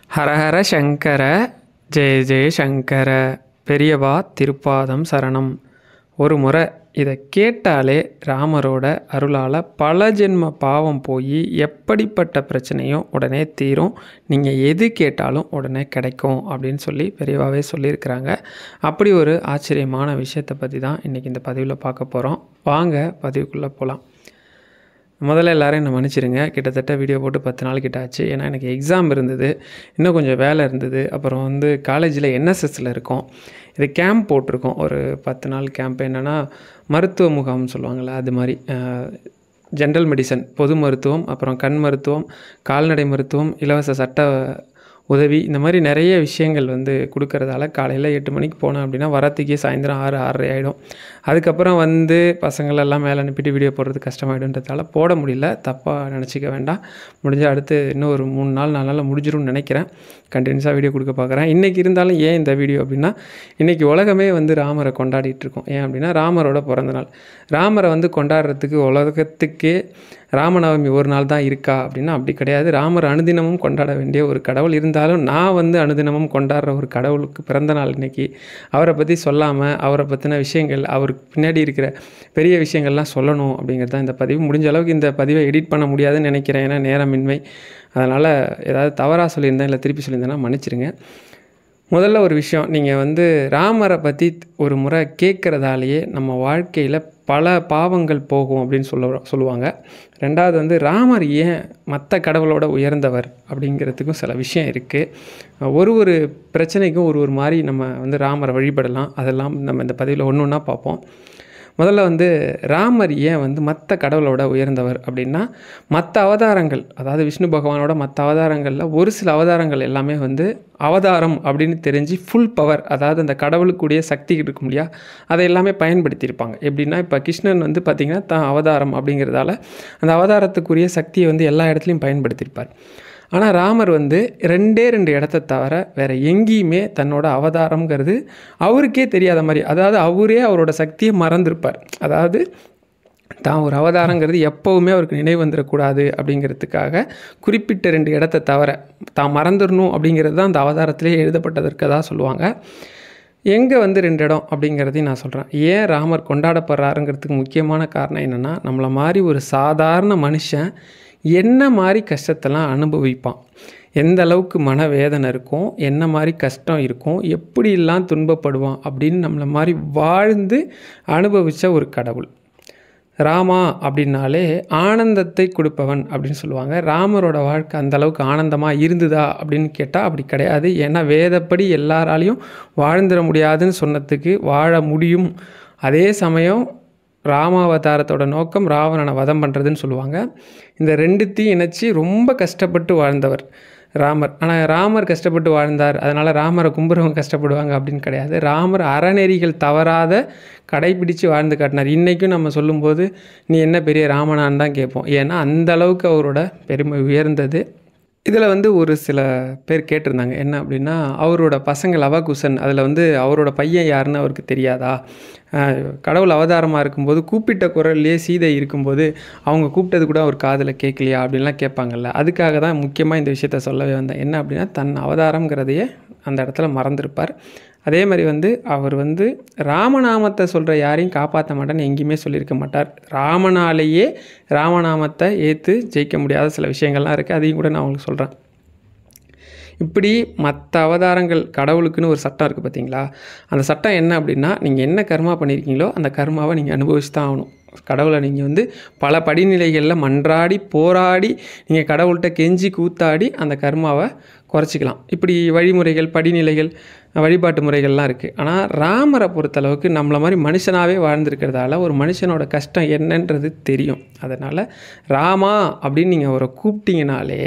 ஹரஹர சங்கர ஜெய ஜெய சங்கர பெரியவா திருப்பாதம் சரணம். ஒரு முறை இதை கேட்டாலே ராமரோட அருளால் பல ஜென்ம பாவம் போய் எப்படிப்பட்ட பிரச்சனையும் உடனே தீரும், நீங்கள் எது கேட்டாலும் உடனே கிடைக்கும் அப்படின்னு சொல்லி பெரியவாவே சொல்லியிருக்கிறாங்க. அப்படி ஒரு ஆச்சரியமான விஷயத்தை பற்றி தான் இன்றைக்கி இந்த பதிவில் பார்க்க போகிறோம். வாங்க பதிவுக்குள்ளே போகலாம். முதல்ல எல்லோரும் என்னை மன்னிச்சிடுங்க, கிட்டத்தட்ட வீடியோ போட்டு 10 நாள் கிட்ட ஆச்சு. ஏன்னா எனக்கு எக்ஸாம் இருந்தது, இன்னும் கொஞ்சம் வேலை இருந்தது. அப்புறம் காலேஜில் என்எஸ்எஸில் இருக்கோம். இது கேம்ப் போட்டிருக்கோம், ஒரு 10 நாள் கேம்ப். என்னென்னா மருத்துவ முகாம்னு சொல்லுவாங்கள்ல, அது மாதிரி ஜென்ரல் மெடிசன், பொது மருத்துவம், அப்புறம் கண் மருத்துவம், கால்நடை மருத்துவம், இலவச சட்ட உதவி, இந்த மாதிரி நிறைய விஷயங்கள் கொடுக்கறதால காலையில் 8 மணிக்கு போனேன் அப்படின்னா வரத்துக்கே சாயந்தரம் 6-6:30 ஆகிடும். அதுக்கப்புறம் பசங்களெல்லாம் மேலே அனுப்பிட்டு வீடியோ போடுறது கஷ்டமாயிடுன்றதால போட முடியல. தப்பாக நினச்சிக்க வேண்டாம். முடிஞ்சால் அடுத்து இன்னும் ஒரு 3 நாள் 4 நாளில் முடிஞ்சிடும்னு நினைக்கிறேன். கண்டினியூஸாக வீடியோ கொடுக்க பார்க்குறேன். இன்றைக்கி இருந்தாலும் ஏன் இந்த வீடியோ அப்படின்னா, இன்றைக்கி உலகமே ராமரை கொண்டாடிட்டுருக்கோம். ஏன் அப்படின்னா ராமரோட பிறந்தநாள். ராமரை கொண்டாடுறதுக்கு உலகத்துக்கே ராமநவமி ஒரு நாள் தான் இருக்கா அப்படின்னா அப்படி கிடையாது. ராமர் அனுதினமும் கொண்டாட வேண்டிய ஒரு கடவுள். இருந்தாலும் நான் அனுதினமும் கொண்டாடுற ஒரு கடவுளுக்கு பிறந்த நாள் இன்றைக்கி. அவரை பற்றி சொல்லாமல், அவரை பற்றின விஷயங்கள், அவருக்கு பின்னாடி இருக்கிற பெரிய விஷயங்கள்லாம் சொல்லணும் அப்படிங்கிறது தான் இந்த பதிவு. முடிஞ்ச அளவுக்கு இந்த பதிவை எடிட் பண்ண முடியாதுன்னு நினைக்கிறேன், ஏன்னா நேரமின்மை. அதனால் ஏதாவது தவறாக சொல்லியிருந்தேன் இல்லை திருப்பி சொல்லியிருந்தேன்னா மன்னிச்சிடுங்க. முதல்ல ஒரு விஷயம், நீங்கள் ராமரை பற்றி ஒரு முறை கேட்குறதாலேயே நம்ம வாழ்க்கையில் பல பாவங்கள் போகும் அப்படின்னு சொல்லுவாங்க. ரெண்டாவது ராமர் ஏன் மற்ற கடவுளோட உயர்ந்தவர் அப்படிங்கிறதுக்கும் சில விஷயம் இருக்குது. ஒரு பிரச்சனைக்கும் ஒரு மாதிரி நம்ம ராமரை வழிபடலாம். அதெல்லாம் நம்ம இந்த பதிவில் ஒன்று ஒன்றா பார்ப்போம். முதல்ல ராமர் ஏன் மற்ற கடவுளோட உயர்ந்தவர் அப்படின்னா, மற்ற அவதாரங்கள், அதாவது விஷ்ணு பகவானோட மற்ற அவதாரங்களில் ஒரு சில அவதாரங்கள் எல்லாமே அவதாரம் அப்படின்னு தெரிஞ்சு ஃபுல் பவர், அதாவது அந்த கடவுளுக்குடைய சக்தி இருக்கும் இல்லையா, அதை எல்லாமே பயன்படுத்தியிருப்பாங்க. எப்படின்னா இப்போ கிருஷ்ணன் பார்த்திங்கன்னா தான் அவதாரம் அப்படிங்கிறதால அந்த அவதாரத்துக்குரிய சக்தியை எல்லா இடத்துலையும் பயன்படுத்தியிருப்பார். ஆனால் ராமர் 2 இடத்த தவிர வேறு எங்கேயுமே தன்னோட அவதாரங்கிறது அவருக்கே தெரியாத மாதிரி, அதாவது அவரே அவரோட சக்தியை மறந்துருப்பார். அதாவது தான் ஒரு அவதாரங்கிறது எப்போவுமே அவருக்கு நினைவு வந்துடக்கூடாது அப்படிங்கிறதுக்காக குறிப்பிட்ட 2 இடத்த தவிர தான் மறந்துடணும் அப்படிங்கிறது தான் அந்த அவதாரத்திலே எழுதப்பட்டதற்கதாக சொல்லுவாங்க. எங்கே 2 இடம் அப்படிங்கிறதையும் நான் சொல்கிறேன். ஏன் ராமர் கொண்டாடப்படுறாருங்கிறதுக்கு முக்கியமான காரணம் என்னென்னா, நம்மளை மாதிரி ஒரு சாதாரண மனுஷன் என்ன மாதிரி கஷ்டத்தெல்லாம் அனுபவிப்பான், எந்த அளவுக்கு மனவேதனை இருக்கும், என்ன மாதிரி கஷ்டம் இருக்கும், எப்படிலாம் துன்பப்படுவான் அப்படின்னு நம்மளை மாதிரி வாழ்ந்து அனுபவித்த ஒரு கடவுள். ராமா அப்படின்னாலே ஆனந்தத்தை கொடுப்பவன் அப்படின்னு சொல்லுவாங்க. ராமரோட வாழ்க்கை அந்தளவுக்கு ஆனந்தமாக இருந்ததா அப்படின்னு கேட்டால் அப்படி கிடையாது. ஏன்னா வேதப்படி எல்லாராலையும் வாழ்ந்துட முடியாதுன்னு சொன்னதுக்கு வாழ முடியும். அதே சமயம் ராமாவதாரத்தோட நோக்கம் ராவணனை வதம் பண்ணுறதுன்னு சொல்லுவாங்க. இந்த 2த்தையும் இணைச்சி ரொம்ப கஷ்டப்பட்டு வாழ்ந்தவர் ராமர். ஆனால் ராமர் கஷ்டப்பட்டு வாழ்ந்தார், அதனால் ராமரை கும்புறவங்க கஷ்டப்படுவாங்க அப்படின்னு கிடையாது. ராமர் அறநெறிகள் தவறாத கடைப்பிடித்து வாழ்ந்து காட்டினார். இன்றைக்கும் நம்ம சொல்லும்போது நீ என்ன பெரிய ராமனான்னு தான் கேட்போம். ஏன்னா அந்த அளவுக்கு அவரோட பெருமை உயர்ந்தது. இதில் ஒரு சில பேர் கேட்டிருந்தாங்க, என்ன அப்படின்னா, அவரோட பசங்க லவகுசன், அதில் அவரோட பையன் யாருன்னு அவருக்கு தெரியாதா, கடவுள் அவதாரமாக இருக்கும்போது கூப்பிட்ட குரல்லையே சீதை இருக்கும்போது அவங்க கூப்பிட்டது கூட அவர் காதில் கேட்கலையா அப்படின்லாம் கேட்பாங்கல்ல. அதுக்காக தான் முக்கியமாக இந்த விஷயத்த சொல்லவே வந்தேன். என்ன அப்படின்னா, தன் அவதாரங்கிறதையே அந்த இடத்துல மறந்துருப்பார். அதே மாதிரி அவர் ராமநாமத்தை சொல்கிற யாரையும் காப்பாற்ற மாட்டேன்னு எங்கேயுமே சொல்லியிருக்க மாட்டார். ராமனாலேயே ராமநாமத்தை ஏற்று ஜெயிக்க முடியாத சில விஷயங்கள்லாம் இருக்குது, அதையும் கூட நான் உங்களுக்கு சொல்கிறேன். இப்படி மற்ற அவதாரங்கள், கடவுளுக்குன்னு ஒரு சட்டம் இருக்குது பார்த்தீங்களா, அந்த சட்டம் என்ன அப்படின்னா, நீங்கள் என்ன கர்மா பண்ணியிருக்கீங்களோ அந்த கர்மாவை நீங்கள் அனுபவிச்சு தான் ஆகணும். கடவுளை நீங்கள் பல படிநிலைகளில் மன்றாடி போராடி நீங்கள் கடவுள்கிட்ட கெஞ்சி கூத்தாடி அந்த கர்மாவை குறைச்சிக்கலாம். இப்படி வழிமுறைகள், படிநிலைகள், வழிபாட்டு முறைகள்லாம் இருக்குது. ஆனால் ராமரை பொறுத்தளவுக்கு நம்மளை மாதிரி மனுஷனாகவே வாழ்ந்துருக்கிறதால ஒரு மனுஷனோட கஷ்டம் என்னன்றது தெரியும். அதனால் ராமா அப்படின்னு நீங்கள் அவரை கூப்பிட்டீங்கனாலே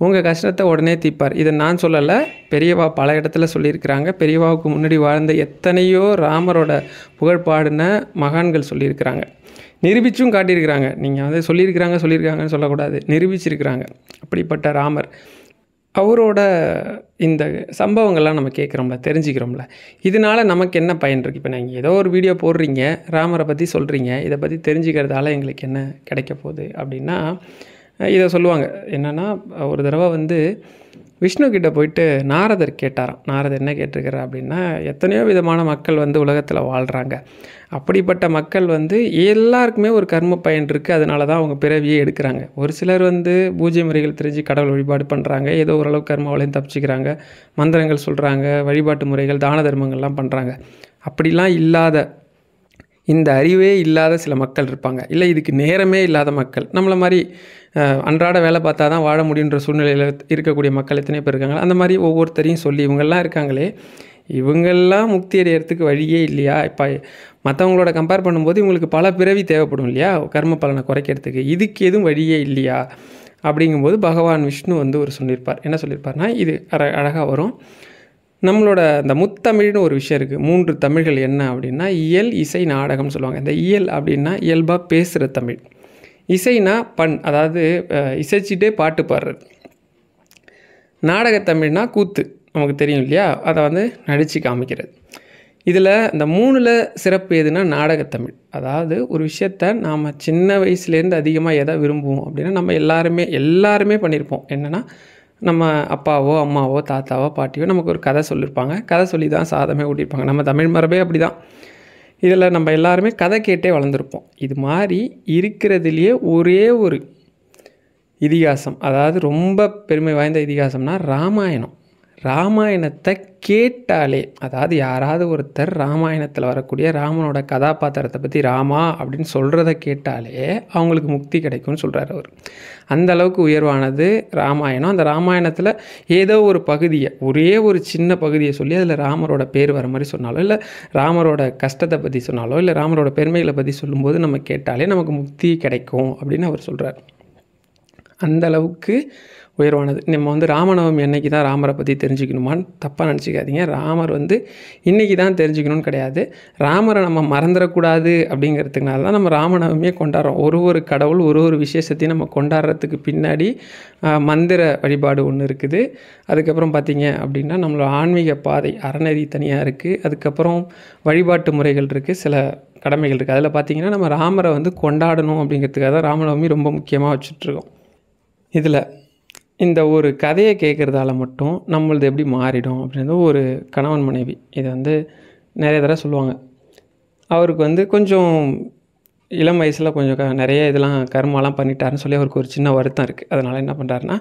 உங்கள் கஷ்டத்தை உடனே தீர்ப்பார். இதை நான் சொல்லலை, பெரியவா பல இடத்துல சொல்லியிருக்கிறாங்க. பெரியவாவுக்கு முன்னாடி வாழ்ந்த எத்தனையோ ராமரோட புகழ்பாடின மகான்கள் சொல்லியிருக்கிறாங்க, நிரூபிச்சும் காட்டியிருக்கிறாங்க. நீங்கள் சொல்லியிருக்காங்கன்னு சொல்லக்கூடாது, நிரூபிச்சிருக்கிறாங்க. அப்படிப்பட்ட ராமர், அவரோட இந்த சம்பவங்கள்லாம் நம்ம கேட்குறோம்ல, தெரிஞ்சுக்கிறோம்ல, இதனால் நமக்கு என்ன பயன் இருக்குது? இப்போ நீங்கள் ஏதோ ஒரு வீடியோ போடுறீங்க, ராமரை பற்றி சொல்கிறீங்க, இதை பற்றி தெரிஞ்சுக்கிறதால எங்களுக்கு என்ன கிடைக்க போகுது அப்படின்னா, இதை சொல்லுவாங்க. என்னென்னா, ஒரு தடவை விஷ்ணு கிட்ட போயிட்டு நாரதர் கேட்டாராம். நாரதர் என்ன கேட்டிருக்கிறார் அப்படின்னா, எத்தனையோ விதமான மக்கள் வந்து உலகத்தில் வாழ்கிறாங்க. அப்படிப்பட்ட மக்கள் வந்து எல்லாருக்குமே ஒரு கர்ம பயன் இருக்குது. அதனால தான் அவங்க பிறவியே எடுக்கிறாங்க. ஒரு சிலர் வந்து பூஜை முறைகள் தெரிஞ்சு கடவுள் வழிபாடு பண்ணுறாங்க. ஏதோ ஓரளவு கர்மாவிலையும் தப்பிச்சுக்கிறாங்க. மந்திரங்கள் சொல்கிறாங்க, வழிபாட்டு முறைகள், தான தர்மங்கள்லாம் பண்ணுறாங்க. அப்படிலாம் இல்லாத, இந்த அறிவே இல்லாத சில மக்கள் இருப்பாங்க. இல்லை இதுக்கு நேரமே இல்லாத மக்கள், நம்மளை மாதிரி அன்றாட வேலை பார்த்தா தான் வாழ முடியுன்ற சூழ்நிலையில் இருக்கக்கூடிய மக்கள் எத்தனை பேர் இருக்காங்க. அந்த மாதிரி ஒவ்வொருத்தரையும் சொல்லி இவங்கெல்லாம் இருக்காங்களே, இவங்கெல்லாம் முக்தி அடையிறதுக்கு வழியே இல்லையா? இப்போ மற்றவங்களோட கம்பேர் பண்ணும்போது இவங்களுக்கு பல பிறவி தேவைப்படும் இல்லையா கர்ம பலனை குறைக்கிறதுக்கு, இதுக்கு எதுவும் வழியே இல்லையா? அப்படிங்கும்போது பகவான் விஷ்ணு வந்து ஒரு சொல்லியிருப்பார். என்ன சொல்லியிருப்பார்னா, இது அழகாக வரும். நம்மளோட இந்த முத்தமிழ்னு ஒரு விஷயம் இருக்குது. 3 தமிழ்கள் என்ன அப்படின்னா, இயல், இசை, நாடகம்னு சொல்லுவாங்க. இந்த இயல் அப்படின்னா இயல்பாக பேசுகிற தமிழ். இசைனா பண், அதாவது இசைச்சிட்டே பாட்டு பாடுறது. நாடகத்தமிழ்னா கூத்து, நமக்கு தெரியும் இல்லையா, அதை வந்து நடித்து காமிக்கிறது. இதில் இந்த 3ல் சிறப்பு எதுனா நாடகத்தமிழ். அதாவது ஒரு விஷயத்த நாம் சின்ன வயசுலேருந்து அதிகமாக எதை விரும்புவோம் அப்படின்னா, நம்ம எல்லாருமே பண்ணியிருப்போம். என்னென்னா, நம்ம அப்பாவோ அம்மாவோ தாத்தாவோ பாட்டியோ நமக்கு ஒரு கதை சொல்லியிருப்பாங்க. கதை சொல்லி தான் சாதமே ஊட்டியிருப்பாங்க. நம்ம தமிழ் மரபே அப்படி தான். இதில் நம்ம எல்லாருமே கதை கேட்டே வளர்ந்துருப்போம். இது மாதிரி இருக்கிறதுலையே ஒரே ஒரு இதிகாசம், அதாவது ரொம்ப பெருமை வாய்ந்த இதிகாசம்னா ராமாயணம். ராமாயணத்தை கேட்டாலே, அதாவது யாராவது ஒருத்தர் ராமாயணத்தில் வரக்கூடிய ராமனோட கதாபாத்திரத்தை பற்றி ராமா அப்படின்னு சொல்கிறத கேட்டாலே அவங்களுக்கு முக்தி கிடைக்கும்னு சொல்கிறார் அவர். அந்த அளவுக்கு உயர்வானது ராமாயணம். அந்த ராமாயணத்தில் ஏதோ ஒரு பகுதியை, ஒரே ஒரு சின்ன பகுதியை சொல்லி அதில் ராமரோட பேர் வர மாதிரி சொன்னாலோ, இல்லை ராமரோட கஷ்டத்தை பற்றி சொன்னாலோ, இல்லை ராமரோட பெருமைகளை பற்றி சொல்லும்போது நம்ம கேட்டாலே நமக்கு முக்தி கிடைக்கும் அப்படின்னு அவர் சொல்கிறார். அந்த அளவுக்கு உயர்வானது. நம்ம வந்து ராமநவமி அன்னைக்கு தான் ராமரை பற்றி தெரிஞ்சுக்கணுமான்னு தப்பாக நினச்சிக்காதீங்க. ராமர் வந்து இன்றைக்கி தான் தெரிஞ்சுக்கணும்னு கிடையாது. ராமரை நம்ம மறந்துடக்கூடாது அப்படிங்கிறதுனால தான் நம்ம ராமநவமியை கொண்டாடுறோம். ஒரு கடவுள் ஒரு விசேஷத்தையும் நம்ம கொண்டாடுறதுக்கு பின்னாடி மந்திர வழிபாடு ஒன்று இருக்குது. அதுக்கப்புறம் பார்த்திங்க அப்படின்னா நம்மளோட ஆன்மீக பாதை அறநெறி தனியாக இருக்குது. அதுக்கப்புறம் வழிபாட்டு முறைகள் இருக்குது, சில கடமைகள் இருக்குது. அதில் பார்த்திங்கன்னா நம்ம ராமரை வந்து கொண்டாடணும் அப்படிங்கிறதுக்காக தான் ராமநவமி ரொம்ப முக்கியமாக வச்சுட்ருக்கோம். இதில் இந்த ஒரு கதையை கேட்குறதால மட்டும் நம்மளது எப்படி மாறிடும் அப்படின்றது, ஒரு கணவன் மனைவி இதை வந்து நிறைய தடவை சொல்லுவாங்க. அவருக்கு வந்து கொஞ்சம் இளம் வயசில் கொஞ்சம் நிறைய இதெல்லாம் கர்மாலாம் பண்ணிட்டாருன்னு சொல்லி அவருக்கு ஒரு சின்ன வருத்தம் இருக்குது. அதனால் என்ன பண்ணுறாருன்னா,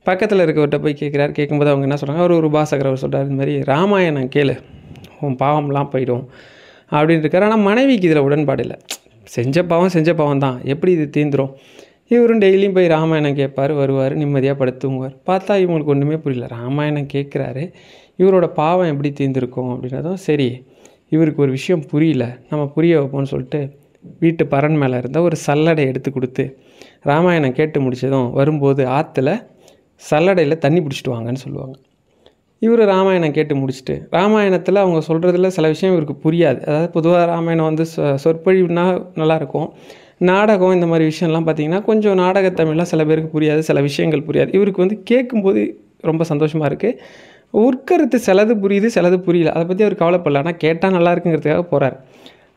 பக்கத்தில் இருக்கவர்கிட்ட போய் கேட்குறாரு. கேட்கும்போது அவங்க என்ன சொல்கிறாங்க, அவர் ஒரு உபாசகர், அவர் சொல்கிறார், இந்த மாதிரி ராமாயணம் கேளு, உன் பாவம்லாம் போயிடும் அப்படின்னு இருக்கார். ஆனால் மனைவிக்கு இதில் உடன்பாடு இல்லை. செஞ்ச பாவம் தான், எப்படி இது தீந்துரும்? இவரும் டெய்லியும் போய் ராமாயணம் கேட்பார், வருவார், நிம்மதியாக படுத்துங்குவார். பார்த்தா இவங்களுக்கு ஒன்றுமே புரியல. ராமாயணம் கேட்குறாரு, இவரோட பாவம் எப்படி தீர்ந்துருக்கும் அப்படின்றதும் சரி. இவருக்கு ஒரு விஷயம் புரியல, நம்ம புரிய வைப்போம்னு சொல்லிட்டு வீட்டு பரண் மேலே இருந்த ஒரு சல்லடை எடுத்து கொடுத்து, ராமாயணம் கேட்டு முடித்ததும் வரும்போது ஆற்றுல சல்லடையில் தண்ணி பிடிச்சிட்டு வாங்கன்னு சொல்லுவாங்க. இவர் ராமாயணம் கேட்டு முடிச்சுட்டு, ராமாயணத்தில் அவங்க சொல்கிறதுல சில விஷயம் இவருக்கு புரியாது. அதாவது பொதுவாக ராமாயணம் வந்து சொற்பொழிவுனா நல்லாயிருக்கும். நாடகம் இந்த மாதிரி விஷயம்லாம் பார்த்திங்கன்னா கொஞ்சம் நாடகத்தமிழ்லாம் சில பேருக்கு புரியாது, சில விஷயங்கள் புரியாது. இவருக்கு வந்து கேட்கும்போது ரொம்ப சந்தோஷமாக இருக்குது. உட்கருத்து சிலது புரியுது, சிலது புரியல. அதை பற்றி அவர் கவலைப்படல. ஆனால் கேட்டால் நல்லா இருக்குங்கிறதுக்காக போகிறார்.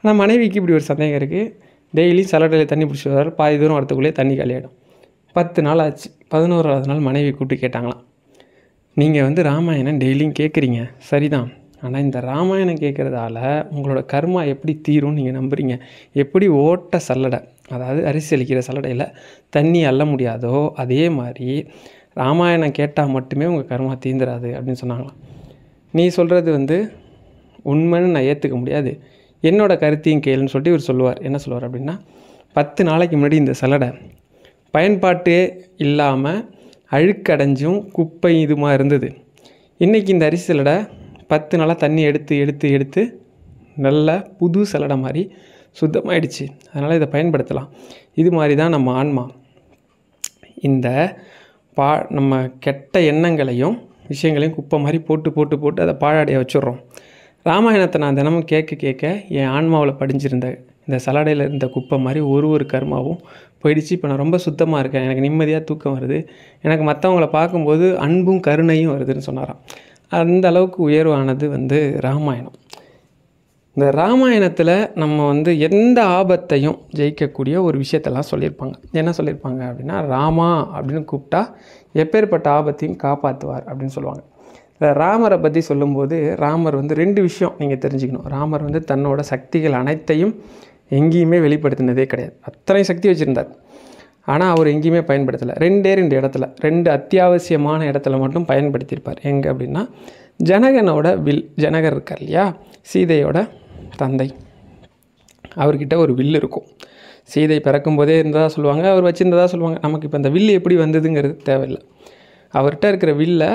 ஆனால் மனைவிக்கு இப்படி ஒரு சந்தேகம் இருக்குது. டெய்லியும் சல்லடையில் தண்ணி பிடிச்சி வர்றாரு. பாதி தூரம் வரத்துக்குள்ளேயே தண்ணி காலியாகிடும். 10 நாள் ஆச்சு. 11வது நாள் மனைவி கூப்பிட்டு கேட்டாங்களாம், நீங்கள் வந்து ராமாயணம் டெய்லியும் கேட்குறீங்க சரிதான், ஆனால் இந்த ராமாயணம் கேட்குறதால உங்களோட கர்மா எப்படி தீரும்னு நீங்கள் நம்புறீங்க? எப்படி ஓட்ட சல்லடை, அதாவது அரிசி அளிக்கிற சல்லடையில் தண்ணி அள்ள முடியாதோ அதே மாதிரி ராமாயணம் கேட்டால் மட்டுமே உங்கள் கர்மா தீந்துராது அப்படின்னு சொன்னாங்களாம். நீ சொல்கிறது வந்து உண்மைன்னு நான் ஏற்றுக்க முடியாது, என்னோடய கருத்தையும் கேளுன்னு சொல்லிட்டு இவர் சொல்லுவார். என்ன சொல்லுவார் அப்படின்னா, 10 நாளைக்கு முன்னாடி இந்த சல்லடை பயன்பாட்டே இல்லாமல் அழுக்கடைஞ்சும் குப்பை இதுமாக இருந்தது. இன்றைக்கி இந்த அரிசி சல்லடை 10 நாளாக தண்ணி எடுத்து நல்ல புது சல்லடை மாதிரி சுத்தமாகிடுச்சு. அதனால் இதை பயன்படுத்தலாம். இது மாதிரி தான் நம்ம ஆன்மா. இந்த நம்ம கெட்ட எண்ணங்களையும் விஷயங்களையும் குப்பை மாதிரி போட்டு அதை பாழடைய வச்சுட்றோம். ராமாயணத்தை நான் தினமும் கேட்க என் ஆன்மாவில் படிஞ்சிருந்த இந்த சல்லடையில் இருந்த குப்பை மாதிரி ஒரு கர்மாவும் போயிடுச்சு. இப்போ நான் ரொம்ப சுத்தமாக இருக்கேன், எனக்கு நிம்மதியாக தூக்கம் வருது, எனக்கு மற்றவங்களை பார்க்கும்போது அன்பும் கருணையும் வருதுன்னு சொன்னாராம். அந்த அளவுக்கு உயர்வானது வந்து ராமாயணம். இந்த ராமாயணத்தில் நம்ம வந்து எந்த ஆபத்தையும் ஜெயிக்கக்கூடிய ஒரு விஷயத்தெல்லாம் சொல்லியிருப்பாங்க. என்ன சொல்லியிருப்பாங்க அப்படின்னா, ராமா அப்படின்னு கூப்பிட்டா எப்பேற்பட்ட ஆபத்தையும் காப்பாற்றுவார் அப்படின்னு சொல்லுவாங்க. ராமரை பற்றி சொல்லும்போது ராமர் வந்து 2 விஷயம் நீங்கள் தெரிஞ்சுக்கணும். ராமர் வந்து தன்னோட சக்திகள் அனைத்தையும் எங்கேயுமே வெளிப்படுத்தினதே கிடையாது. அத்தனை சக்தி வச்சுருந்தார். ஆனால் அவர் எங்கேயுமே பயன்படுத்தலை. 2 இடத்துல 2 அத்தியாவசியமான இடத்துல மட்டும் பயன்படுத்தியிருப்பார். எங்கே அப்படின்னா, ஜனகனோட வில். ஜனகர் இருக்கார் இல்லையா, சீதையோட தந்தை, அவர்கிட்ட ஒரு வில் இருக்கும். சீதை பிறக்கும் போதே இருந்ததாக சொல்லுவாங்க, அவர் வச்சுருந்ததாக சொல்லுவாங்க. நமக்கு இப்போ அந்த வில் எப்படி வந்ததுங்கிறது தேவையில்லை. அவர்கிட்ட இருக்கிற வில்லை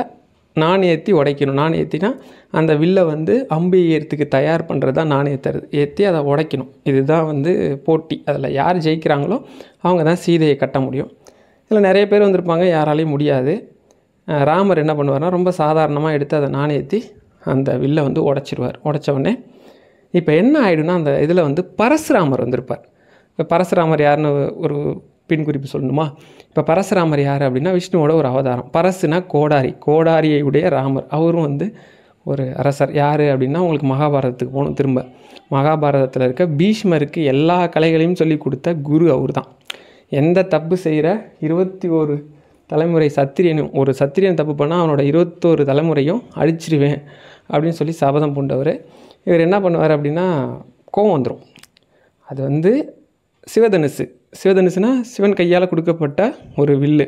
நாண் ஏற்றி உடைக்கணும். நாண் ஏற்றினா அந்த வில்லை வந்து அம்பு ஏறத்துக்கு தயார் பண்ணுறது தான் நாண் ஏற்றுறது. ஏற்றி அதை உடைக்கணும். இதுதான் வந்து போட்டி. அதில் யார் ஜெயிக்கிறாங்களோ அவங்க தான் சீதையை கட்ட முடியும். இதில் நிறைய பேர் வந்திருப்பாங்க, யாராலையும் முடியாது. ராமர் என்ன பண்ணுவார்னா, ரொம்ப சாதாரணமாக எடுத்து அதை நாண் ஏற்றி அந்த வில்லை வந்து உடைச்சிருவார். உடச்ச உடனே இப்போ என்ன ஆகிடும்னா, அந்த இதில் வந்து பரசுராமர் வந்திருப்பார். இப்போ பரசுராமர் யாருன்னு ஒரு பின் குறிப்பு சொல்லணுமா? இப்போ பரசுராமர் யார் அப்படின்னா, விஷ்ணுவோட ஒரு அவதாரம். பரசுனா கோடாரி, கோடாரியை உடைய ராமர். அவரும் வந்து ஒரு அரசர். யார் அப்படின்னா, உங்களுக்கு மகாபாரதத்துக்கு போகணும். திரும்ப மகாபாரதத்தில் இருக்க பீஷ்மருக்கு எல்லா கலைகளையும் சொல்லி கொடுத்த குரு அவர் தான். எந்த தப்பு செய்கிற 21 தலைமுறை சத்திரியனும், ஒரு சத்திரியன் தப்பு பண்ணால் அவனோட 21 தலைமுறையும் அழிச்சிருவேன் அப்படின்னு சொல்லி சபதம் பூண்டவர். இவர் என்ன பண்ணுவார் அப்படின்னா, கோவம் வந்துடும். அது வந்து சிவதனுசு. சிவதனுசுனா சிவன் கையால் கொடுக்கப்பட்ட ஒரு வில்லு.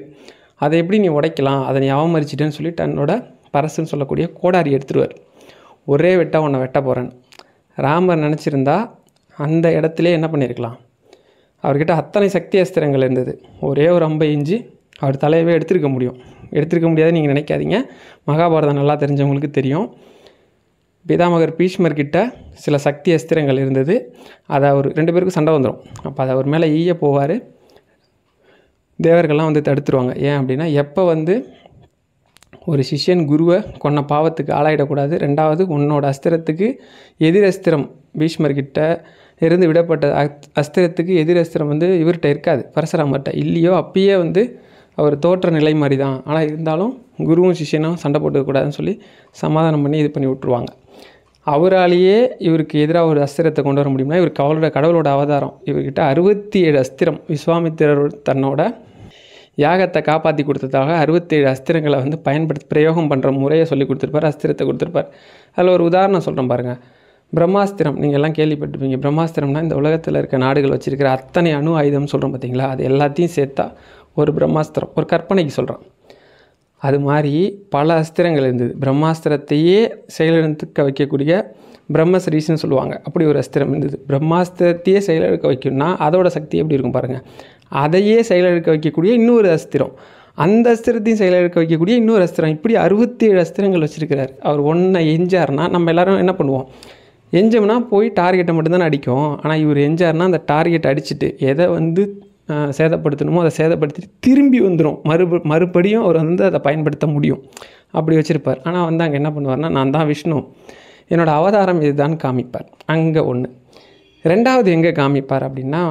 அதை எப்படி நீ உடைக்கலாம், அதை நீ அவமரிச்சிட்டேன்னு சொல்லி தன்னோட பரசுன்னு சொல்லக்கூடிய கோடாரி எடுத்துருவார். ஒரே வெட்டா உன்னை வெட்ட போகிறேன்னு. ராமர் நினச்சிருந்தா அந்த இடத்துல என்ன பண்ணியிருக்கலாம், அவர்கிட்ட அத்தனை சக்தி அஸ்திரங்கள் இருந்தது. ஒரே ஒரு அம்பை எஞ்சி அவர் தலையவே எடுத்திருக்க முடியும். எடுத்திருக்க முடியாது நீங்கள் நினைக்காதீங்க. மகாபாரதம் நல்லா தெரிஞ்சவங்களுக்கு தெரியும். பிதாமகர் பீஷ்மர்கிட்ட சில சக்தி அஸ்திரங்கள் இருந்தது. அதை அவர் 2 பேருக்கும் சண்டை வந்துடும். அப்போ அதை அவர் மேலே ஈய போவார். தேவர்கள்லாம் வந்து தடுத்துருவாங்க. ஏன் அப்படின்னா, எப்போ வந்து ஒரு சிஷ்யன் குருவை கொன்ன பாவத்துக்கு ஆளாயிடக்கூடாது. 2வது, உன்னோட அஸ்திரத்துக்கு எதிர் அஸ்திரம் பீஷ்மர்கிட்ட இருந்து விடப்பட்ட அஸ்திரத்துக்கு எதிர் அஸ்திரம் வந்து இவர்கிட்ட இருக்காது, பரசுராமர்கிட்ட இல்லையோ, அப்பயே வந்து அவர் தோற்ற நிலை மாதிரி தான். ஆனால் இருந்தாலும் குருவும் சிஷ்யனும் சண்டை போட்டுக்கூடாதுன்னு சொல்லி சமாதானம் பண்ணி இது பண்ணி விட்ருவாங்க. அவராலேயே இவருக்கு எதிராக ஒரு அஸ்திரத்தை கொண்டு வர முடியும்னா, இவருக்கு கடவுளோட அவதாரம். இவர்கிட்ட 67 அஸ்திரம். விஸ்வாமித்திரர் தன்னோட யாகத்தை காப்பாற்றி கொடுத்ததாக 67 அஸ்திரங்களை வந்து பிரயோகம் பண்ணுற முறையை சொல்லி கொடுத்துருப்பார், அஸ்திரத்தை கொடுத்துருப்பார். அதில் ஒரு உதாரணம் சொல்கிறேன் பாருங்கள். பிரம்மாஸ்திரம் நீங்கள் எல்லாம் கேள்விப்பட்டிருப்பீங்க. பிரம்மாஸ்திரம்னா இந்த உலகத்தில் இருக்க நாடுகள் வச்சுருக்கிற அத்தனை அணு ஆயுதம் சொல்கிறோம் பார்த்தீங்களா, அது எல்லாத்தையும் சேர்த்தா ஒரு பிரம்மாஸ்திரம். ஒரு கற்பனைக்கு சொல்கிறான். அது மாதிரி பல அஸ்திரங்கள் இருந்தது. பிரம்மாஸ்திரத்தையே செயலிழக்க வைக்கக்கூடிய பிரம்மஸ்ரீஸ்ன்னு சொல்லுவாங்க. அப்படி ஒரு அஸ்திரம் இருந்தது. பிரம்மாஸ்திரத்தையே செயலிழக்க வைக்கணும்னா அதோட சக்தி எப்படி இருக்கும் பாருங்கள். அதையே செயலிழக்க வைக்கக்கூடிய இன்னொரு அஸ்திரம், அந்த அஸ்திரத்தையும் செயலிழக்க வைக்கக்கூடிய இன்னொரு அஸ்திரம், இப்படி 67 அஸ்திரங்கள் வச்சுருக்கிறார். அவர் ஒன்றை எஞ்சார்னா நம்ம எல்லோரும் என்ன பண்ணுவோம், எஞ்சோம்னா போய் டார்கெட்டை மட்டும்தானே அடிக்கும். ஆனால் இவர் எஞ்சார்னா அந்த டார்கெட் அடிச்சுட்டு எதை வந்து சேதப்படுத்தணுமோ அதை சேதப்படுத்திட்டு திரும்பி வந்துடும். மறுபடியும் அவர் வந்து அதை பயன்படுத்த முடியும். அப்படி வச்சுருப்பார். ஆனால் வந்து அங்கே என்ன பண்ணுவார்னா, நான் தான் விஷ்ணு, என்னோடய அவதாரம் இதுதான் காமிப்பார். அங்கே ஒன்று. 2வது எங்கே காமிப்பார் அப்படின்னா,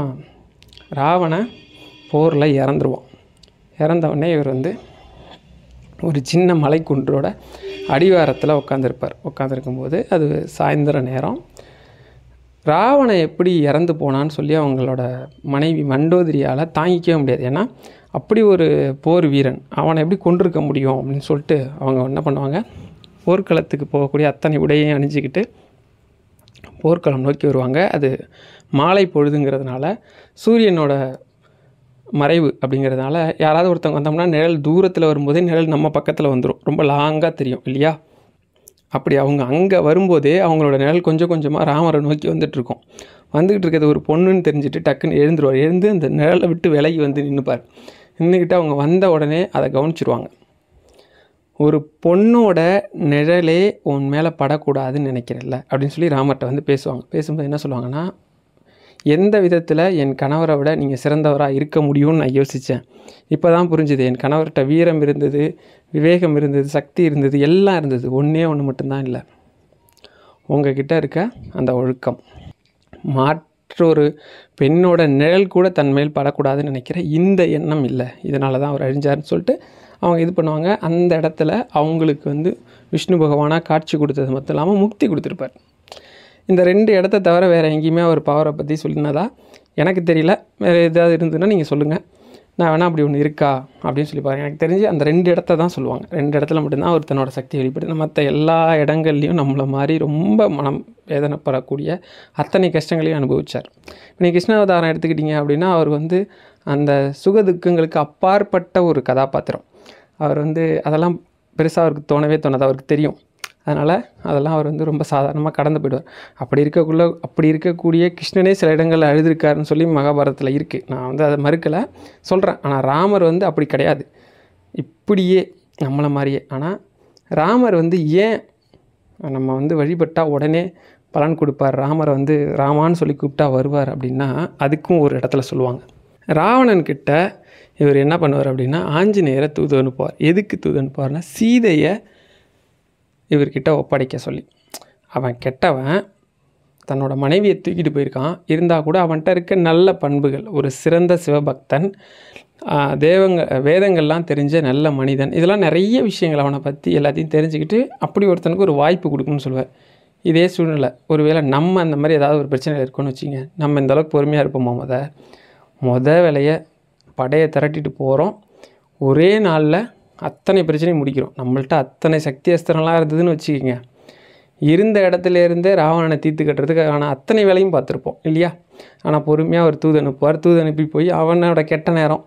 ராவண போரில் இறந்துருவான். இறந்தவுடனே இவர் வந்து ஒரு சின்ன மலைக்குன்றோட அடிவாரத்தில் உட்காந்துருக்கும்போது அது சாயந்தர நேரம். ராவணன் எப்படி இறந்து போனான்னு சொல்லி அவங்களோட மனைவி மண்டோதரியால் தாங்கிக்கவே முடியாது. ஏன்னா அப்படி ஒரு போர் வீரன், அவனை எப்படி கொண்டிருக்க முடியும் அப்படின்னு சொல்லிட்டு அவங்க என்ன பண்ணுவாங்க, போர்க்களத்துக்கு போகக்கூடிய அத்தனை உடையையும் அணிஞ்சிக்கிட்டு போர்க்களம் நோக்கி வருவாங்க. அது மாலை பொழுதுங்கிறதுனால, சூரியனோட மறைவு அப்படிங்கிறதுனால யாராவது ஒருத்தவங்க வந்தோம்னா நிழல் தூரத்தில் வரும்போதே நிழல் நம்ம பக்கத்தில் வந்துடும். ரொம்ப லாங்காக தெரியும் இல்லையா. அப்படி அவங்க அங்கே வரும்போதே அவங்களோட நிழல் கொஞ்சம் கொஞ்சமாக ராமரை நோக்கி வந்துட்டுருக்கோம். வந்துக்கிட்டு இருக்கிறது ஒரு பொண்ணுன்னு தெரிஞ்சுட்டு டக்குன்னு எழுந்துருவார். எழுந்து அந்த நிழலை விட்டு விலகி வந்து நின்றுப்பார். நின்றுக்கிட்டு அவங்க வந்த உடனே அதை கவனிச்சிருவாங்க. ஒரு பொண்ணோட நிழலே உன் மேலே படக்கூடாதுன்னு நினைக்கிறேன்ல அப்படின்னு சொல்லி ராமர்கிட்ட வந்து பேசுவாங்க. பேசும்போது என்ன சொல்லுவாங்கன்னா, எந்த விதத்தில் என் கணவரை விட நீங்கள் சிறந்தவராக இருக்க முடியும்னு நான் யோசித்தேன். இப்போ தான் புரிஞ்சுது. என் கணவர்கிட்ட வீரம் இருந்தது, விவேகம் இருந்தது, சக்தி இருந்தது, எல்லாம் இருந்தது. ஒன்றே ஒன்று மட்டும்தான் இல்லை, உங்ககிட்ட இருக்க அந்த ஒழுக்கம். மற்றொரு பெண்ணோட நிழல் கூட தன் மேல் படக்கூடாதுன்னு நினைக்கிற இந்த எண்ணம் இல்லை, இதனால தான் அவர் அழிஞ்சார்னு சொல்லிட்டு அவங்க இது பண்ணுவாங்க. அந்த இடத்துல அவங்களுக்கு வந்து விஷ்ணு பகவானாக காட்சி கொடுத்தது மட்டும் இல்லாமல் முக்தி கொடுத்துருப்பார். இந்த 2 இடத்த தவிர வேறு எங்கேயுமே அவர் பவரை பற்றி சொல்லினதா எனக்கு தெரியல. வேறு ஏதாவது இருந்ததுன்னா நீங்கள் சொல்லுங்கள். நான் வேணால் அப்படி ஒன்று இருக்கா அப்படின்னு சொல்லி பாருங்கள். எனக்கு தெரிஞ்சு அந்த 2 இடத்த தான் சொல்லுவாங்க. 2 இடத்துல மட்டும்தான் அவர் தன்னோட சக்தி வெளிப்படுது. மற்ற எல்லா இடங்கள்லையும் நம்மளை மாதிரி ரொம்ப மனம் வேதனைப்படக்கூடிய அத்தனை கஷ்டங்களையும் அனுபவித்தார். இப்போ நீங்கள் கிருஷ்ணாவதாரம் எடுத்துக்கிட்டிங்க அப்படின்னா அவர் வந்து அந்த சுகதுக்கங்களுக்கு அப்பாற்பட்ட ஒரு கதாபாத்திரம். அவர் வந்து அதெல்லாம் பெருசாக அவருக்கு தோணாது. அவருக்கு தெரியும். அதனால் அதெல்லாம் அவர் வந்து ரொம்ப சாதாரணமாக கடந்து போயிடுவார். அப்படி இருக்கக்கூடிய கிருஷ்ணனே சில இடங்களில் அழுதுருக்காருன்னு சொல்லி மகாபாரதத்தில் இருக்குது. நான் வந்து அதை மறுக்கலை, சொல்கிறேன். ஆனால் ராமர் வந்து அப்படி கிடையாது, இப்படியே நம்மளை மாதிரியே. ஆனால் ராமர் வந்து ஏன் நம்ம வந்து வழிபட்டால் உடனே பலன் கொடுப்பார், ராமரை வந்து ராமான்னு சொல்லி கூப்பிட்டா வருவார் அப்படின்னா அதுக்கும் ஒரு இடத்துல சொல்லுவாங்க. ராவணன்கிட்ட இவர் என்ன பண்ணுவார் அப்படின்னா ஆஞ்சநேயரை தூது அனுப்புவார். எதுக்கு தூது அனுப்புவார்னா சீதையை இவர்கிட்ட ஒப்படைக்க சொல்லி. அவன் கெட்டவன், தன்னோட மனைவியை தூக்கிட்டு போயிருக்கான். இருந்தால் கூட அவன்கிட்ட இருக்க நல்ல பண்புகள், ஒரு சிறந்த சிவபக்தன், வேதங்கள்லாம் தெரிஞ்ச நல்ல மனிதன், இதெல்லாம் நிறைய விஷயங்கள் அவனை பற்றி எல்லாத்தையும் தெரிஞ்சுக்கிட்டு அப்படி ஒருத்தனுக்கு ஒரு வாய்ப்பு கொடுக்கணும்னு சொல்லுவார். இதே சூழ்நிலை ஒருவேளை நம்ம அந்த மாதிரி ஏதாவது ஒரு பிரச்சனை இருக்குன்னு வச்சுங்க, நம்ம இந்தளவுக்கு பொறுமையாக இருப்போமா? முத வேலையை படையை திரட்டிட்டு போகிறோம், ஒரே நாளில் அத்தனை பிரச்சனையும் முடிக்கிறோம். நம்மள்ட்ட அத்தனை சக்தி அஸ்திரம்லாம் இருந்ததுன்னு வச்சுக்கிங்க, இருந்த இடத்துலேருந்தே ராவணனை தீர்த்து கட்டுறதுக்கான அத்தனை வேலையும் பார்த்துருப்போம் இல்லையா? ஆனால் பொறுமையாக ஒரு தூது அனுப்புவார். தூது அனுப்பி போய் அவனோட கெட்ட நேரம்,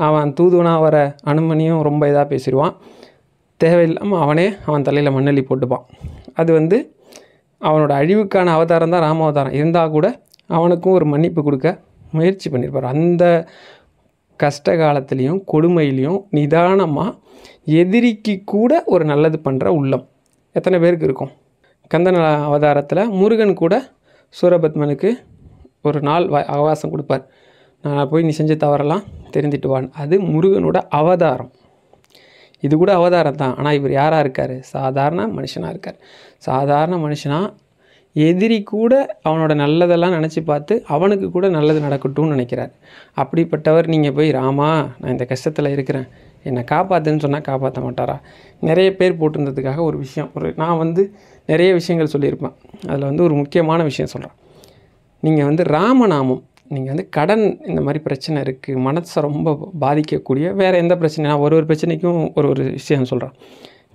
அவன் தூதுவனாக வர அனுமனியும் ரொம்ப இதாக பேசிடுவான். தேவையில்லாமல் அவன் தலையில் மண்ணெல்லி போட்டுப்பான். அது வந்து அவனோட அழிவுக்கான அவதாரம் தான் ராம அவதாரம். இருந்தால் கூட அவனுக்கும் ஒரு மன்னிப்பு கொடுக்க முயற்சி பண்ணியிருப்பார். அந்த கஷ்ட காலத்துலேயும் கொடுமையிலையும் நிதானமாக எதிரிக்கு கூட ஒரு நல்லது பண்ணுற உள்ளம் எத்தனை பேருக்கு இருக்கும்? கந்தன் அவதாரத்தில் முருகன் கூட சூரபத்மனுக்கு ஒரு நாள் அவகாசம் கொடுப்பார். நான் போய் நீ செஞ்ச தவறெல்லாம் தெரிஞ்சிட்டு வான். அது முருகனோட அவதாரம். இது கூட அவதாரம் தான். ஆனால் இவர் யாராக இருக்கார்? சாதாரண மனுஷனாக இருக்கார். சாதாரண மனுஷனாக எதிரி கூட அவனோட நல்லதெல்லாம் நினச்சி பார்த்து அவனுக்கு கூட நல்லது நடக்கட்டும்னு நினைக்கிறார். அப்படிப்பட்டவர் நீங்கள் போய் ராமா நான் இந்த கஷ்டத்தில் இருக்கிறேன், என்னை காப்பாற்றுன்னு சொன்னால் காப்பாற்ற மாட்டாரா? நிறைய பேர் போட்டிருந்ததுக்காக ஒரு விஷயம், நான் வந்து நிறைய விஷயங்கள் சொல்லியிருப்பேன். அதில் வந்து ஒரு முக்கியமான விஷயம் சொல்கிறேன். நீங்கள் வந்து ராமநாமம், நீங்கள் வந்து கடன் இந்த மாதிரி பிரச்சனை இருக்குது, மனசை ரொம்ப பாதிக்கக்கூடிய வேறு எந்த பிரச்சனை, நான் ஒரு பிரச்சனைக்கும் ஒரு விஷயம் சொல்கிறேன்.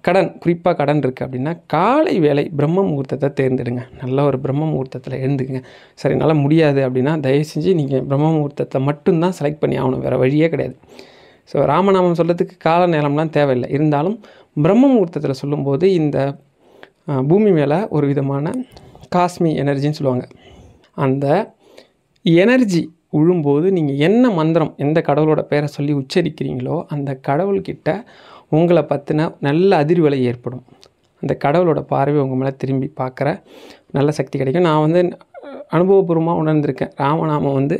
கடன், குறிப்பாக கடன் இருக்குது அப்படின்னா காலை வேலை பிரம்ம முகூர்த்தத்தை தேர்ந்தெடுங்க. நல்ல ஒரு பிரம்ம முகூர்த்தத்தில் எழுந்துக்குங்க. சரி, என்னால் முடியாது அப்படின்னா தயவு செஞ்சு நீங்கள் பிரம்ம முகூர்த்தத்தை மட்டும்தான் செலக்ட் பண்ணி ஆகணும், வேறு வழியே கிடையாது. ஸோ ராமநாமம் சொல்கிறதுக்கு கால நேரம்லாம் தேவையில்லை. இருந்தாலும் பிரம்ம முகூர்த்தத்தில் சொல்லும்போது இந்த பூமி மேலே ஒரு விதமான காஸ்மி எனர்ஜின்னு சொல்லுவாங்க. அந்த எனர்ஜி விழும்போது நீங்கள் என்ன மந்திரம், எந்த கடவுளோட பேரை சொல்லி உச்சரிக்கிறீங்களோ அந்த கடவுள்கிட்ட உங்களை பற்றின நல்ல அதிர்வலை ஏற்படும். அந்த கடவுளோட பார்வை உங்கள் மேலே திரும்பி பார்க்குற நல்ல சக்தி கிடைக்கும். நான் வந்து அனுபவபூர்வமாக உணர்ந்திருக்கேன். ராமநாமம் வந்து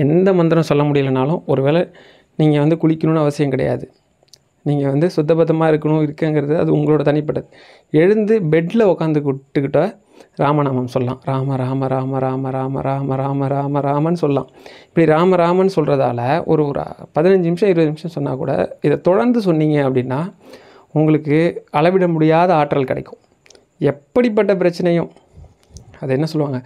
எந்த மந்திரம் சொல்ல முடியலைனாலும், ஒருவேளை நீங்கள் வந்து குளிக்கணும்னு அவசியம் கிடையாது, நீங்கள் வந்து சுத்தபத்தமாக இருக்குங்கிறது அது உங்களோட தனிப்பட்டது. எழுந்து பெட்டில் உட்காந்து விட்டுக்கிட்ட ராமநாமம் சொல்லலாம். ராம ராம ராம ராம ராம ராம ராம ராம ராமன்னு சொல்லலாம். இப்படி ராம ராமன்னு சொல்கிறதால ஒரு 15 நிமிஷம் 20 நிமிஷம் சொன்னால் கூட இதை தொடர்ந்து சொன்னீங்க அப்படின்னா உங்களுக்கு அளவிட முடியாத ஆற்றல் கிடைக்கும். எப்படிப்பட்ட பிரச்சனையும், அது என்ன சொல்லுவாங்க,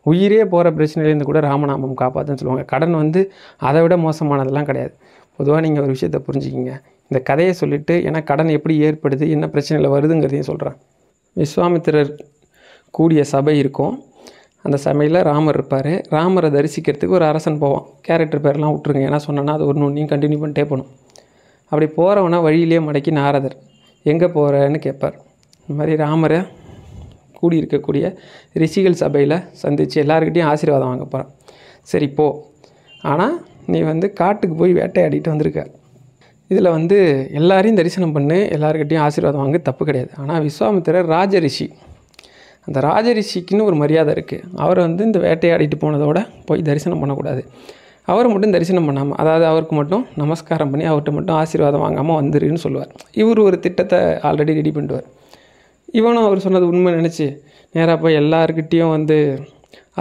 உயிரே போகிற பிரச்சனையிலேருந்து கூட ராமநாமம் காப்பாற்றுன்னு சொல்லுவாங்க. கடன் வந்து அதை விட மோசமானதெல்லாம் கிடையாது. பொதுவாக நீங்கள் ஒரு விஷயத்தை புரிஞ்சுக்கிங்க. இந்த கதையை சொல்லிவிட்டு ஏன்னா கடன் எப்படி ஏற்படுது, என்ன பிரச்சனையில் வருதுங்கிறதையும் சொல்கிறேன். விஸ்வாமித்திரர் கூடிய சபை இருக்கும். அந்த சபையில் ராமர் இருப்பார். ராமரை தரிசிக்கிறதுக்கு ஒரு அரசன் போவான். கேரக்டர் பேரெலாம் விட்டுருங்க, ஏன்னா சொன்னோன்னா அது ஒன்றையும் கண்டினியூ பண்ணிட்டே போகணும். அப்படி போகிறவனா வழியிலே மடக்கி நாரதர் எங்கே போகிறேன்னு கேட்பார். இந்த மாதிரி ராமரை கூடியிருக்கக்கூடிய ரிஷிகள் சபையில் சந்தித்து எல்லாருக்கிட்டையும் ஆசீர்வாதம் வாங்க போகிறான். சரி போ, ஆனால் நீ வந்து காட்டுக்கு போய் வேட்டையாடிட்டு வந்திருக்க, இதில் வந்து எல்லாரையும் தரிசனம் பண்ணு, எல்லாருக்கிட்டையும் ஆசீர்வாதம் வாங்க, தப்பு கிடையாது. ஆனால் விஸ்வாமித்திரர் ராஜரிஷி, அந்த ராஜரிஷிக்குன்னு ஒரு மரியாதை இருக்குது. அவரை வந்து இந்த வேட்டையாடிட்டு போனதோட போய் தரிசனம் பண்ணக்கூடாது. அவரை மட்டும் தரிசனம் பண்ணாமல், அதாவது அவருக்கு மட்டும் நமஸ்காரம் பண்ணி அவர்கிட்ட மட்டும் ஆசீர்வாதம் வாங்காமல் வந்துருன்னு சொல்லுவார். இவர் ஒரு திட்டத்தை ஆல்ரெடி ரெடி பண்ணிடுவார். இவனும் அவர் சொன்னது உண்மை நினச்சி நேராக போய் எல்லாருக்கிட்டேயும் வந்து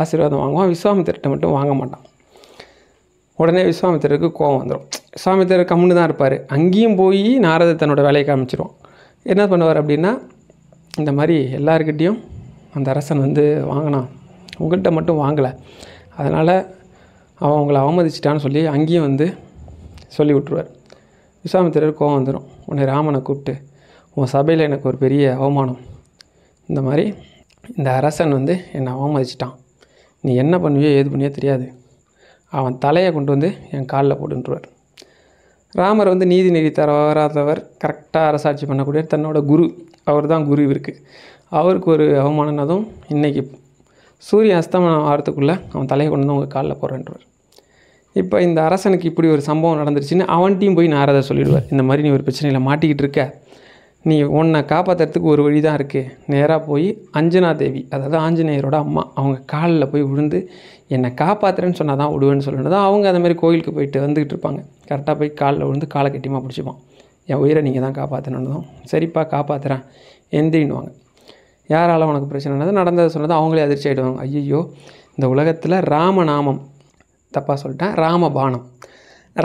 ஆசீர்வாதம் வாங்குவான். விஸ்வாமித்திரர்கிட்ட மட்டும் வாங்க மாட்டான். உடனே விஸ்வாமித்திரருக்கு கோபம் வந்துடும். விஸ்வாமித்திரர் கம்முன்னு தான் இருப்பார். அங்கேயும் போய் நாரதர் தன்னோட வேலையை காமிச்சிருவான். என்ன பண்ணுவார் அப்படின்னா, இந்த மாதிரி எல்லாருக்கிட்டேயும் அந்த அரசன் வந்து வாங்கினான், உங்கள்கிட்ட மட்டும் வாங்கலை, அதனால் அவன் உங்களை அவமதிச்சிட்டான்னு சொல்லி அங்கேயும் வந்து சொல்லி விட்ருவார். விஸ்வாமித்திரர் கோவம் வந்துடும். உன்னை ராமனை கூப்பிட்டு, உன் சபையில் எனக்கு ஒரு பெரிய அவமானம், இந்த மாதிரி இந்த அரசன் வந்து என்னை அவமதிச்சிட்டான், நீ என்ன பண்ணுவியோ ஏது பண்ணியோ தெரியாது, அவன் தலையை கொண்டு வந்து என் காலில் போட்டுன்றார். ராமர் வந்து நீதி நெறி தவறாதவர், கரெக்டாக அரசாட்சி பண்ணக்கூடிய தன்னோட குரு, அவர் தான் குரு இவருக்கு. அவருக்கு ஒரு அவமானம்னதும் இன்றைக்கி சூரியன் அஸ்தமனம் ஆகிறதுக்குள்ளே அவன் தலையை கொண்டு வந்து உங்கள் காலில் போடுறேன்றார். இப்போ இந்த அரசனுக்கு இப்படி ஒரு சம்பவம் நடந்துருச்சுன்னு அவன்கிட்டையும் போய் நாரதர் சொல்லிடுவார். இந்த மாதிரி நீ ஒரு பிரச்சனையில் மாட்டிக்கிட்டு இருக்க, நீ உன்னை காப்பாற்றுறதுக்கு ஒரு வழி தான் இருக்குது, நேராக போய் அஞ்சனா தேவி, அதாவது ஆஞ்சநேயரோட அம்மா, அவங்க காலில் போய் விழுந்து என்னை காப்பாற்றுறேன்னு சொன்னால் தான் விடுவேன்னு சொல்லிட்டு அவங்க அந்த மாதிரி கோயிலுக்கு போயிட்டு வந்துக்கிட்டு இருப்பாங்க. கரெக்டாக போய் காலில் விழுந்து காலை கட்டியமாக பிடிச்சிப்பான். என் உயிரை நீங்கள் தான் காப்பாற்றணுன்னதும், சரிப்பா காப்பாற்றுறேன் எந்திரின்னுவாங்க. யாரால் உனக்கு பிரச்சனைனது நடந்ததை சொன்னது அவங்களே அதிர்ச்சி ஆகிடுவாங்க. ஐயோ, இந்த உலகத்தில் ராமநாமம், தப்பாக சொல்லிட்டேன், ராமபானம்.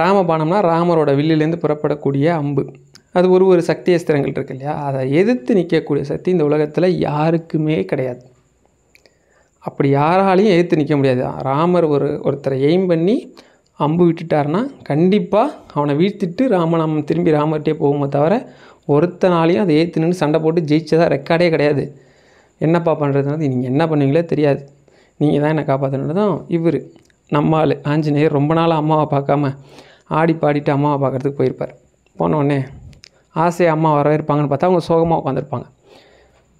ராமபானம்னா ராமரோட வில்லிலேருந்து புறப்படக்கூடிய அம்பு, அது ஒரு சக்தி அஸ்திரங்கள் இருக்கு இல்லையா, அதை எதிர்த்து நிற்கக்கூடிய சக்தி இந்த உலகத்தில் யாருக்குமே கிடையாது. அப்படி யாராலையும் எதிர்த்து நிற்க முடியாது. ராமர் ஒருத்தரை எய்ம் பண்ணி அம்பு விட்டுட்டாருன்னா கண்டிப்பாக அவனை வீழ்த்திட்டு ராமநாமம் திரும்பி ராமர்கிட்டே போகுமே தவிர ஒருத்தனாலையும் அதை ஏற்று நின்று சண்டை போட்டு ஜெயிச்சதா ரெக்கார்டே கிடையாது. என்னப்பா பண்ணுறதுனால நீங்கள் என்ன பண்ணுவீங்களே தெரியாது, நீங்கள் தான் என்னை காப்பாற்றணுன்றதும் இவர் நம்மால் ஆஞ்சநேயர் ரொம்ப நாளாக அம்மாவை பார்க்காம ஆடி பாடிட்டு அம்மாவை பார்க்குறதுக்கு போயிருப்பார். போனோடனே ஆசையாக அம்மா வரவேற்பாங்கன்னு பார்த்தா அவங்க சோகமாக உட்காந்துருப்பாங்க.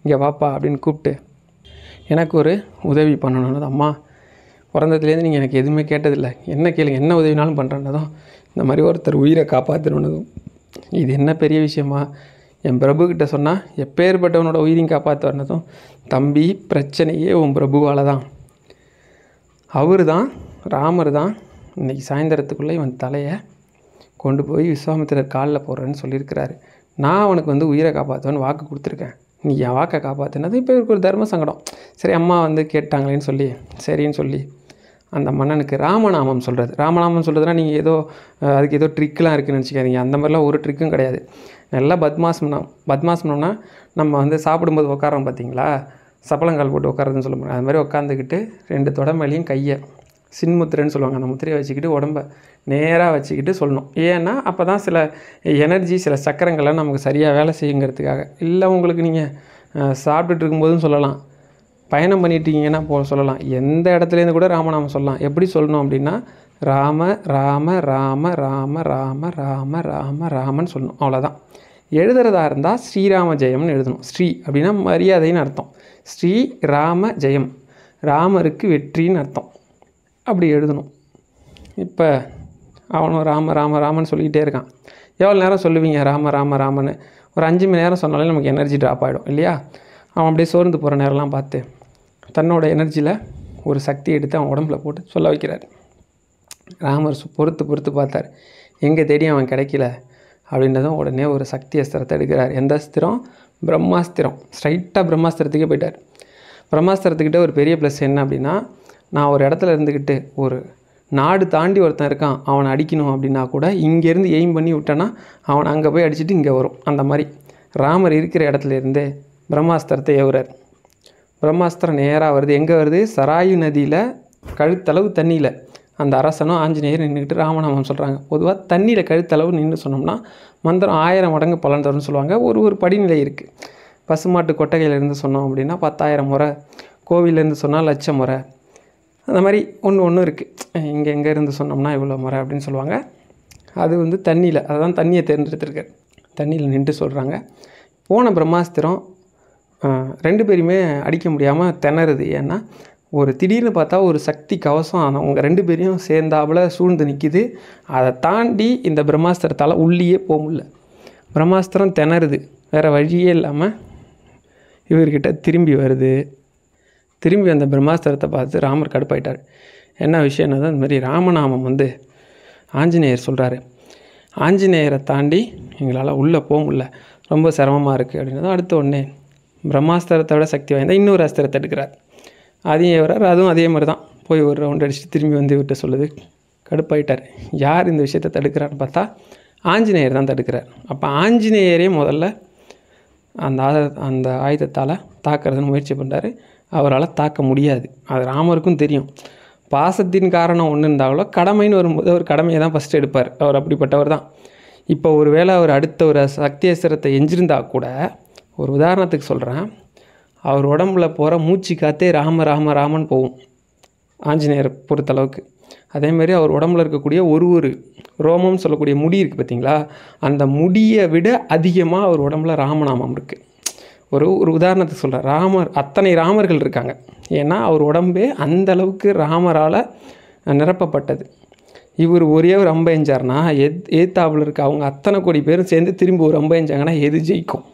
இங்கே வாப்பா அப்படின்னு கூப்பிட்டு எனக்கு ஒரு உதவி பண்ணணுன்னது, அம்மா பிறந்ததுலேருந்து நீங்கள் எனக்கு எதுவுமே கேட்டதில்லை, என்ன கேளுங்க, என்ன உதவினாலும் பண்ணுறேன்னதும், இந்த மாதிரி ஒருத்தர் உயிரை காப்பாற்றணுன்னதும், இது என்ன பெரிய விஷயமா, என் பிரபுக்கிட்ட சொன்னால் எப்பேற்பட்டவனோட உயிரையும் காப்பாற்றுவனதும், தம்பி பிரச்சனையே உன் பிரபுவால் தான், அவர் தான் ராமர் தான் இன்றைக்கி சாயந்தரத்துக்குள்ளே இவன் தலையை கொண்டு போய் விஸ்வாமித்திரர் காலில் போடுறேன்னு சொல்லியிருக்கிறாரு, நான் அவனுக்கு வந்து உயிரை காப்பாற்றுவேன்னு வாக்கு கொடுத்துருக்கேன், நீ என் வாக்கை காப்பாற்றினது. இப்போ இவருக்கு ஒரு தர்ம சங்கடம், சரி அம்மா வந்து கேட்டாங்களேன்னு சொல்லி சரின்னு சொல்லி அந்த மன்னனுக்கு ராமநாமம் சொல்கிறது. ராமநாமம் சொல்கிறதுனா நீங்கள் ஏதோ அதுக்கு ஏதோ ட்ரிக்கெலாம் இருக்குதுன்னு நினச்சிக்காதீங்க, அந்த மாதிரிலாம் ஒரு ட்ரிக்கும் கிடையாது. நல்லா பத்மாசனம்னா நம்ம வந்து சாப்பிடும்போது உட்காரோம் பார்த்தீங்களா, சப்பளங்கால் போட்டு உட்காரதுன்னு சொல்ல முடியாது, அது மாதிரி உட்காந்துக்கிட்டு 2 தொடமேலையும் கையை சின்முத்திரைன்னு சொல்லுவாங்க, அந்த முத்திரையை வச்சுக்கிட்டு உடம்ப நேராக வச்சுக்கிட்டு சொல்லணும். ஏன்னா அப்போ தான் சில எனர்ஜி, சில சக்கரங்கள்லாம் நமக்கு சரியாக வேலை செய்யுங்கிறதுக்காக. இல்லை உங்களுக்கு நீங்கள் சாப்பிட்டுட்டு இருக்கும்போதும் சொல்லலாம், பயணம் பண்ணிட்டீங்கன்னா சொல்லலாம், எந்த இடத்துலேருந்து கூட ராமநாமம் சொல்லலாம். எப்படி சொல்லணும் அப்படின்னா, ராம ராம ராம ராம ராம ராம ராம ராமன்னு சொல்லணும், அவ்வளோதான். எழுதுறதா இருந்தால் ஸ்ரீராம ஜெயம்னு எழுதணும். ஸ்ரீ அப்படின்னா மரியாதைன்னு அர்த்தம், ஸ்ரீ ராம ஜெயம், ராமருக்கு வெற்றின்னு அர்த்தம், அப்படி எழுதணும். இப்போ அவனும் ராம ராம ராமன்னு சொல்லிக்கிட்டே இருக்கான். எவ்வளோ நேரம் சொல்லுவீங்க ராம ராம ராமன்னு? ஒரு 5 மணி நேரம் சொன்னாலே நமக்கு எனர்ஜி ட்ராப் ஆகிடும் இல்லையா? அவன் அப்படியே சோர்ந்து போகிற நேரம்லாம் பார்த்து தன்னோட எனர்ஜியில் ஒரு சக்தி எடுத்து அவன் உடம்புல போட்டு சொல்ல வைக்கிறார். ராமர் பொறுத்து பார்த்தார், எங்கே தேடி அவன் கிடைக்கல அப்படின்றதும் உடனே ஒரு சக்தி அஸ்திரத்தை எடுக்கிறார். எந்த அஸ்திரம்? பிரம்மாஸ்திரம். ஸ்ட்ரைட்டாக பிரம்மாஸ்திரத்துக்கே போயிட்டார். பிரம்மாஸ்திரத்துக்கிட்ட ஒரு பெரிய ப்ளஸ் என்ன அப்படின்னா, நான் ஒரு இடத்துல இருந்துக்கிட்டு ஒரு நாடு தாண்டி ஒருத்தன் இருக்கான், அவனை அடிக்கணும் அப்படின்னா கூட இங்கேருந்து எய்ம் பண்ணி விட்டேன்னா அவனை அங்கே போய் அடிச்சுட்டு இங்கே வரும். அந்த மாதிரி ராமர் இருக்கிற இடத்துல இருந்தே பிரம்மாஸ்திரத்தை ஏவுறார். பிரம்மாஸ்திரம் நேராக வருது. எங்கே வருது? சராயு நதியில் கழுத்தளவு தண்ணியில் அந்த அரசனும் ஆஞ்சநேயர் நின்றுக்கிட்டு ராமநாமம் சொல்கிறாங்க. பொதுவாக தண்ணியில் கழுத்தளவு நின்று சொன்னோம்னா மந்திரம் 1000 மடங்கு பலன் தரும்னு சொல்லுவாங்க. ஒரு படிநிலை இருக்குது. பசுமாட்டு கொட்டகையிலேருந்து சொன்னோம் அப்படின்னா 10,000 முறை, கோவிலேருந்து சொன்னால் 1,00,000 முறை, அந்த மாதிரி ஒன்று இருக்குது. எங்கே இருந்து சொன்னோம்னா இவ்வளோ முறை அப்படின்னு சொல்லுவாங்க. அது வந்து தண்ணியில், அதுதான் தண்ணியை தேர்ந்தெடுத்திருக்கார். தண்ணியில் நின்று சொல்கிறாங்க. போன பிரம்மாஸ்திரம் 2 பேரையுமே அடிக்க முடியாமல் திணறுது. ஏன்னா ஒரு திடீர்னு பார்த்தா ஒரு சக்தி கவசம் அவங்க 2 பேரையும் சேர்ந்தாப்புல சூழ்ந்து நிற்கிது. அதை தாண்டி இந்த பிரம்மாஸ்திரத்தால் உள்ளேயே போக முடியல. பிரம்மாஸ்திரம் திணறுது, வேறு வழியே இல்லாமல் இவர்கிட்ட திரும்பி வருது. திரும்பி அந்த பிரம்மாஸ்திரத்தை பார்த்து ராமர் கடுப்பாயிட்டார். என்ன விஷயம்னா தான் இந்த மாதிரி ராமநாமம் வந்து ஆஞ்சநேயர் சொல்கிறாரு, ஆஞ்சநேயரை தாண்டி எங்களால் உள்ளே போக முடியல, ரொம்ப சிரமமாக இருக்குது அப்படின்னா, அடுத்த உடனே பிரம்மாஸ்திரத்தை விட சக்தி வாய்ந்த இன்னொரு அஸ்திரத்தை எடுக்கிறார். அதையும் ஏவுறார். அதுவும் அதே மாதிரி தான் போய் ஒரு ரவுண்ட் அடிச்சுட்டு திரும்பி வந்து விட்ட சொல்லுது. கடுப்பாயிட்டார். யார் இந்த விஷயத்தை தடுக்கிறான்னு பார்த்தா ஆஞ்சநேயர் தான் தடுக்கிறார். அப்போ ஆஞ்சநேயரே முதல்ல அந்த ஆயுதத்தால் தாக்குறதுன்னு முயற்சி பண்ணுறாரு. அவரால் தாக்க முடியாது. அது ராமருக்கும் தெரியும். பாசத்தின் காரணம் ஒன்று இருந்தாலும் கடமைன்னு வரும்போது அவர் கடமையை தான் ஃபஸ்ட்டு எடுப்பார். அவர் அப்படிப்பட்டவர் தான். இப்போ ஒரு வேளை அவர் அடுத்த ஒரு சக்தி அஸ்திரத்தை எஞ்சிருந்தா கூட, ஒரு உதாரணத்துக்கு சொல்கிறேன், அவர் உடம்புல போகிற மூச்சு காற்றே ராம ராம ராமன் போகும் ஆஞ்சநேயர் பொறுத்தளவுக்கு. அதேமாதிரி அவர் உடம்புல இருக்கக்கூடிய ஒரு ரோமம்னு சொல்லக்கூடிய முடி இருக்குது பார்த்தீங்களா, அந்த முடியை விட அதிகமாக அவர் உடம்புல ராமநாமம் இருக்குது. ஒரு உதாரணத்துக்கு சொல்கிறேன், அத்தனை ராமர்கள் இருக்காங்க. ஏன்னா அவர் உடம்பே அந்தளவுக்கு ராமரால் நிரப்பப்பட்டது. இவர் ஒரே ஒரு அம்பை எஞ்சார்னா ஏத்தாப்பில் இருக்க அவங்க அத்தனை கோடி பேரும் சேர்ந்து திரும்பி ஒரு அம்பை எஞ்சாங்கன்னா எது ஜெயிக்கும்?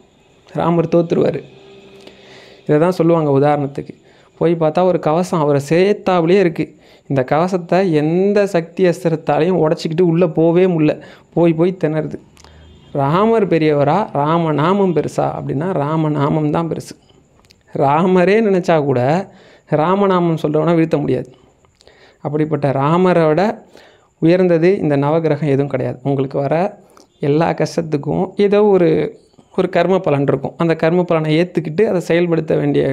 ராமர் தோற்றுருவார். இதை தான் சொல்லுவாங்க. உதாரணத்துக்கு போய் பார்த்தா ஒரு கவசம் அவரை சேர்த்தாப்புலேயே இருக்குது. இந்த கவசத்தை எந்த சக்தி அஸ்திரத்தாலையும் உடச்சிக்கிட்டு உள்ளே போவே முடியல, போய் திணறுது. ராமர் பெரியவரா ராமநாமம் பெருசா அப்படின்னா ராமநாமம் தான் பெருசு. ராமரே நினச்சா கூட ராமநாமம் சொல்கிறவனா வீழ்த்த முடியாது. அப்படிப்பட்ட ராமரோட உயர்ந்தது இந்த நவகிரகம் எதுவும் கிடையாது. உங்களுக்கு வர எல்லா கஷ்டத்துக்கும் ஏதோ ஒரு கர்ம பலன் இருக்கும். அந்த கர்ம பலனை ஏற்றுக்கிட்டு அதை செயல்படுத்த வேண்டிய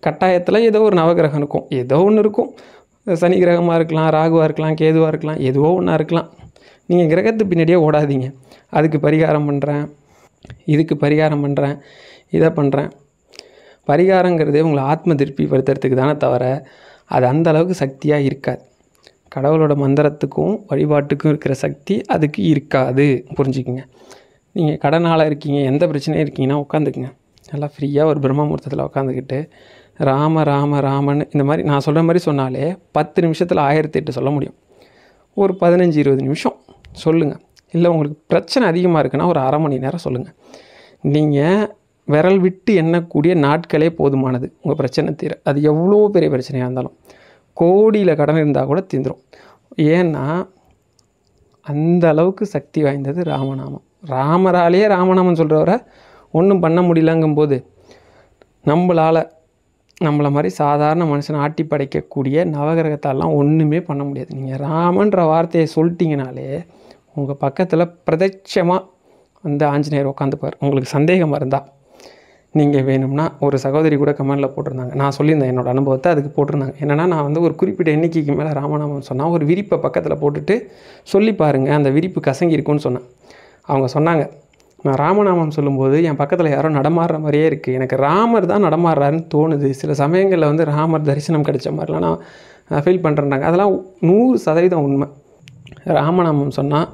கட்டாயத்தில் ஏதோ ஒரு நவகிரகம் இருக்கும். ஏதோ ஒன்று இருக்கும். சனி கிரகமாக இருக்கலாம், ராகுவாக இருக்கலாம், கேதுவாக இருக்கலாம், எதுவோ ஒன்றா இருக்கலாம். நீங்கள் கிரகத்து பின்னாடியே ஓடாதீங்க. அதுக்கு பரிகாரம் பண்ணுறேன், இதுக்கு பரிகாரம் பண்ணுறேன், இதை பண்ணுறேன். பரிகாரங்கிறதே உங்களை ஆத்ம திருப்திப்படுத்துறதுக்கு தானே தவிர அது அந்த அளவுக்கு சக்தியாக இருக்காது. கடவுளோட மந்திரத்துக்கும் வழிபாட்டுக்கும் இருக்கிற சக்தி அதுக்கு இருக்காது. புரிஞ்சுக்குங்க. நீங்கள் கடனால் இருக்கீங்க, எந்த பிரச்சனையும் இருக்கீங்கன்னா உட்காந்துக்குங்க. நல்லா ஃப்ரீயாக ஒரு பிரம்ம முகூர்த்தத்தில் உட்காந்துக்கிட்டு ராம ராம ராமன் இந்த மாதிரி நான் சொல்கிற மாதிரி சொன்னாலே 10 நிமிஷத்தில் 1008 சொல்ல முடியும். ஒரு 15-20 நிமிஷம் சொல்லுங்கள். இல்லை உங்களுக்கு பிரச்சனை அதிகமாக இருக்குன்னா ஒரு அரை மணி நேரம் சொல்லுங்கள். நீங்கள் விரல் விட்டு எண்ணக்கூடிய நாட்களே போதுமானது உங்கள் பிரச்சனை தீர. அது எவ்வளோ பெரிய பிரச்சனையாக இருந்தாலும், கோடியில் கடன் இருந்தால் கூட தீந்துடும். ஏன்னா அந்த அளவுக்கு சக்தி வாய்ந்தது ராமநாமம். ராமராலேயே ராமநாமம் சொல்கிறவரை ஒன்றும் பண்ண முடியலங்கும்போது நம்மளை மாதிரி சாதாரண மனுஷனை ஆட்டி படைக்கக்கூடிய நவகிரகத்தாலாம் ஒன்றுமே பண்ண முடியாது. நீங்கள் ராமன்ற வார்த்தையை சொல்லிட்டீங்கனாலே உங்கள் பக்கத்தில் பிரத்யட்சமாக வந்து ஆஞ்சநேயர் உட்காந்துப்பார். உங்களுக்கு சந்தேகமாக இருந்தால் நீங்கள் வேணும்னா, ஒரு சகோதரி கூட கமெண்டில் போட்டிருந்தாங்க, நான் சொல்லியிருந்தேன் என்னோடய அனுபவத்தை, அதுக்கு போட்டிருந்தாங்க. என்னென்னா, நான் வந்து ஒரு குறிப்பிட்ட எண்ணிக்கைக்கு மேலே ராமநாமம் சொன்னால் ஒரு விரிப்பை பக்கத்தில் போட்டுட்டு சொல்லி பாருங்கள், அந்த விரிப்பு கசங்கி இருக்குன்னு சொன்னேன். அவங்க சொன்னாங்க, நான் ராமநாமம் சொல்லும்போது என் பக்கத்தில் யாரோ நடமாடுற மாதிரியே இருக்குது, எனக்கு ராமர் தான் நடமாடுறாருன்னு தோணுது, சில சமயங்களில் வந்து ராமர் தரிசனம் கிடைச்ச மாதிரிலாம் நான் ஃபீல் பண்ணுறேன்னாங்க. அதெல்லாம் 100% உண்மை. ராமநாமம் சொன்னால்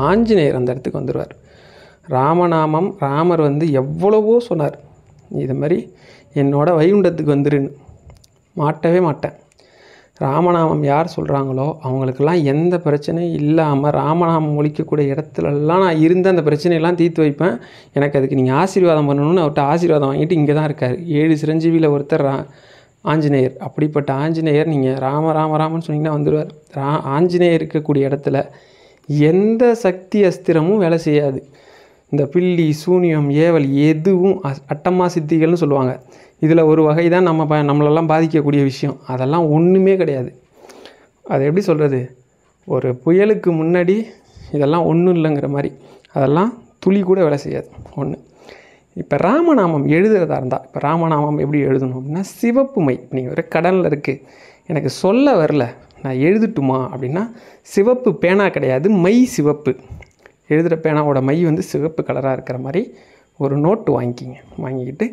ஆஞ்சநேயர் அந்த இடத்துக்கு வந்துடுவார். ராமநாமம் ராமர் வந்து எவ்வளவோ சொன்னார், இது மாதிரி என்னோட வைகுண்டத்துக்கு வந்துருன்னு. மாட்டவே மாட்டேன். ராமநாமம் யார் சொல்கிறாங்களோ அவங்களுக்கெல்லாம் எந்த பிரச்சனையும் இல்லாமல் ராமநாமம் ஒழிக்கக்கூடிய இடத்துலலாம் நான் இருந்து அந்த பிரச்சனையெல்லாம் தீர்த்து வைப்பேன். எனக்கு அதுக்கு நீங்கள் ஆசீர்வாதம் பண்ணணும்னு அவர்கிட்ட ஆசீர்வாதம் வாங்கிட்டு இங்கே தான் இருக்கார். 7 சிரஞ்சீவியில் ஒருத்தர் ஆஞ்சநேயர். அப்படிப்பட்ட ஆஞ்சநேயர் நீங்கள் ராமன்னு சொன்னீங்கன்னா வந்துடுவார். ஆஞ்சநேயர் இருக்கக்கூடிய இடத்துல எந்த சக்தி அஸ்திரமும் வேலை செய்யாது. இந்த பில்லி சூனியம் ஏவல் எதுவும் அட்டமா சித்திகள்னு சொல்லுவாங்க. இதில் ஒரு வகை தான் நம்மளெல்லாம் பாதிக்கக்கூடிய விஷயம். அதெல்லாம் ஒன்றுமே கிடையாது. அது எப்படி சொல்கிறது, ஒரு புயலுக்கு முன்னாடி இதெல்லாம் ஒன்றும் இல்லைங்கிற மாதிரி. அதெல்லாம் துளி கூட வேலை செய்யாது. ஒன்று. இப்போ ராமநாமம் எழுதுறதா இருந்தால், இப்போ ராமநாமம் எப்படி எழுதணும் அப்படின்னா, சிவப்பு மை. நீங்கள் ஒரு கடலில் இருக்குது, எனக்கு சொல்ல வரல, நான் எழுதட்டுமா அப்படின்னா, சிவப்பு பேனா கிடையாது, மை சிவப்பு. எழுதுகிற பேனாவோட மை வந்து சிவப்பு கலராக இருக்கிற மாதிரி ஒரு நோட்டு வாங்கிக்கிட்டு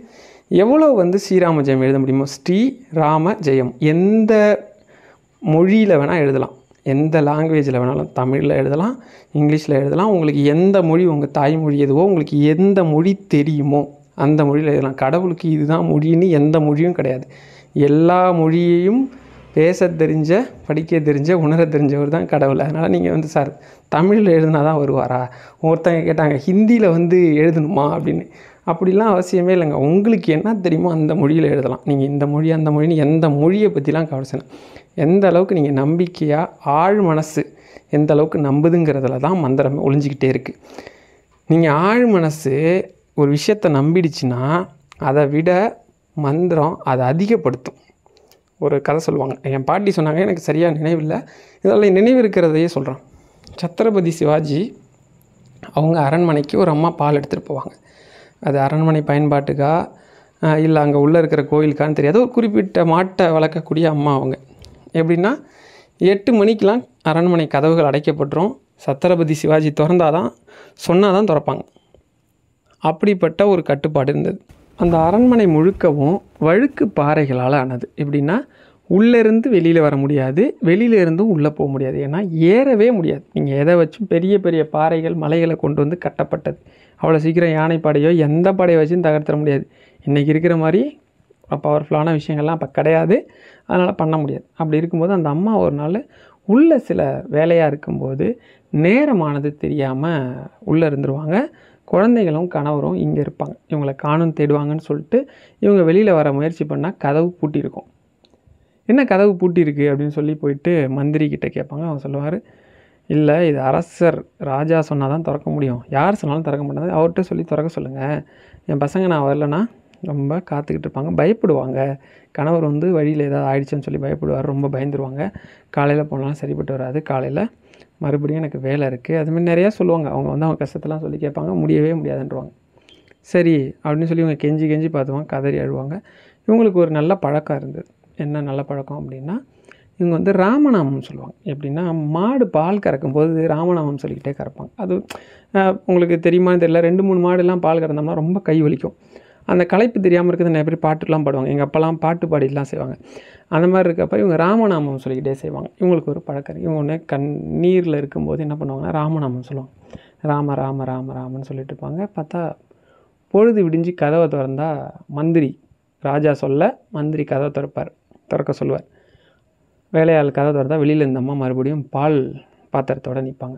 எவ்வளோ வந்து ஸ்ரீராம ஜெயம் எழுத முடியுமோ, ஸ்ரீ ராம ஜெயம் எந்த மொழியில் வேணால் எழுதலாம், எந்த லாங்குவேஜில் வேணாலும், தமிழில் எழுதலாம், இங்கிலீஷில் எழுதலாம். உங்களுக்கு எந்த மொழி உங்கள் தாய்மொழி எதுவோ, உங்களுக்கு எந்த மொழி தெரியுமோ அந்த மொழியில் எழுதலாம். கடவுளுக்கு இதுதான் மொழின்னு எந்த மொழியும் கிடையாது. எல்லா மொழியையும் பேச தெரிஞ்ச, படிக்க தெரிஞ்ச, உணர தெரிஞ்சவர் தான் கடவுள். அதனால் நீங்கள் வந்து சார் தமிழில் எழுதுனா தான் வருவாரா? ஒருத்தங்க கேட்டாங்க ஹிந்தியில் வந்து எழுதணுமா அப்படின்னு. அப்படிலாம் அவசியமே இல்லைங்க. உங்களுக்கு என்ன தெரியுமோ அந்த மொழியில் எழுதலாம். நீங்கள் இந்த மொழி அந்த மொழின்னு எந்த மொழியை பற்றிலாம் கவலைச்சேன். எந்த அளவுக்கு நீங்கள் நம்பிக்கையாக ஆழ் மனசு எந்த அளவுக்கு நம்புதுங்கிறதுல தான் மந்திரம் ஒளிஞ்சிக்கிட்டே இருக்குது. நீங்கள் ஆழ் மனசு ஒரு விஷயத்தை நம்பிடுச்சுன்னா அதை விட மந்திரம் அதை அதிகப்படுத்தும். ஒரு கதை சொல்லுவாங்க, என் பாட்டி சொன்னாங்க, எனக்கு சரியாக நினைவில்லை, இதெல்லாம் நினைவு இருக்கிறதையே சொல்கிறேன். சத்ரபதி சிவாஜி அவங்க அரண்மனைக்கு ஒரு அம்மா பால் எடுத்துகிட்டு போவாங்க. அது அரண்மனை பயன்பாட்டுக்காக இல்லை அங்கே உள்ளே இருக்கிற கோயிலுக்கான்னு தெரியாது. ஒரு குறிப்பிட்ட மாட்டை வளர்க்கக்கூடிய அம்மா அவங்க. எப்படின்னா 8 மணிக்கெலாம் அரண்மனை கதவுகள் அடைக்கப்பட்டுரும். சத்ரபதி சிவாஜி திறந்தாதான் சொன்னால் தான் திறப்பாங்க. அப்படிப்பட்ட ஒரு கட்டுப்பாடு இருந்தது. அந்த அரண்மனை முழுக்கவும் வழுக்கு பாறைகளால் ஆனது. எப்படின்னா உள்ளேருந்து வெளியில் வர முடியாது, வெளியிலேருந்தும் உள்ளே போக முடியாது. ஏன்னா ஏறவே முடியாது. நீங்கள் எதை வச்சும் பெரிய பெரிய பாறைகள் மலைகளை கொண்டு வந்து கட்டப்பட்டது. அவ்வளோ சீக்கிரம் யானைப்படையோ எந்த படையை வச்சும் தகர்த்தர முடியாது. இன்றைக்கி இருக்கிற மாதிரி பவர்ஃபுல்லான விஷயங்கள்லாம் அப்போ கிடையாது. அதனால் பண்ண முடியாது. அப்படி இருக்கும்போது அந்த அம்மா ஒரு நாள் உள்ள சில வேலையாக இருக்கும்போது நேரமானது தெரியாமல் உள்ளே இருந்துருவாங்க. குழந்தைகளும் கணவரும் இங்கே இருப்பாங்க. இவங்களை காணும் தேடுவாங்கன்னு சொல்லிட்டு இவங்க வெளியில் வர முயற்சி பண்ணால் கதவு பூட்டியிருக்கும். என்ன கதவு பூட்டியிருக்கு அப்படின்னு சொல்லி போயிட்டு மந்திரி கிட்ட கேட்பாங்க. அவன் சொல்லுவார், இல்லை இது அரசர் ராஜா சொன்னால் தான் திறக்க முடியும், யார் சொன்னாலும் திறக்க மாட்டாங்க, அவர்கிட்ட சொல்லி திறக்க சொல்லுங்கள். என் பசங்க நான் வரலன்னா ரொம்ப காத்துக்கிட்டு இருப்பாங்க, பயப்படுவாங்க. கணவர் வந்து வழியில் ஏதாவது ஆயிடுச்சுன்னு சொல்லி பயப்படுவார், ரொம்ப பயந்துருவாங்க. காலையில் போனாலும் சரிப்பட்டு வராது, காலையில் மறுபடியும் எனக்கு வேலை இருக்குது, அதுமாதிரி நிறையா சொல்லுவாங்க. அவங்க வந்து அவங்க கஷ்டத்தெல்லாம் சொல்லி கேட்பாங்க, முடியவே முடியாதுன்றவாங்க. சரி அப்படின்னு சொல்லி இவங்க கெஞ்சி கெஞ்சி பார்த்துவாங்க, கதறி அழுவாங்க. இவங்களுக்கு ஒரு நல்ல பழக்கம் இருந்தது. என்ன நல்ல பழக்கம் அப்படின்னா, இவங்க வந்து ராமநாமம் சொல்லுவாங்க. எப்படின்னா மாடு பால் கறக்கும்போது ராமநாமம் சொல்லிக்கிட்டே கறப்பாங்க. அது உங்களுக்கு தெரியுமான்னு தெரியல, 2-3 மாடுலாம் பால் கறந்தோம்னா ரொம்ப கை வலிக்கும். அந்த களைப்பு தெரியாமல் இருக்கிறது நிறைய பேர் பாட்டுலாம் பாடுவாங்க. எங்கள் அப்போலாம் பாட்டு பாடிலாம் செய்வாங்க. அந்த மாதிரி இருக்கப்போ இவங்க ராமநாமம் சொல்லிக்கிட்டே செய்வாங்க. இவங்களுக்கு ஒரு பழக்கம். இவங்க ஒன்று கண்ணீரில் இருக்கும்போது என்ன பண்ணுவாங்கன்னா ராமநாமம் சொல்லுவாங்க. ராம ராம ராம ராமன்னு சொல்லிட்டு இருப்பாங்க. பார்த்தா பொழுது விடிஞ்சு கதவை திறந்தா மந்திரி ராஜா சொல்ல மந்திரி கதவை திறக்க சொல்லுவார். வேலையாள் கதவை திறந்தா வெளியில் இந்த அம்மா மறுபடியும் பால் பாத்திரத்தோடு நிற்பாங்க.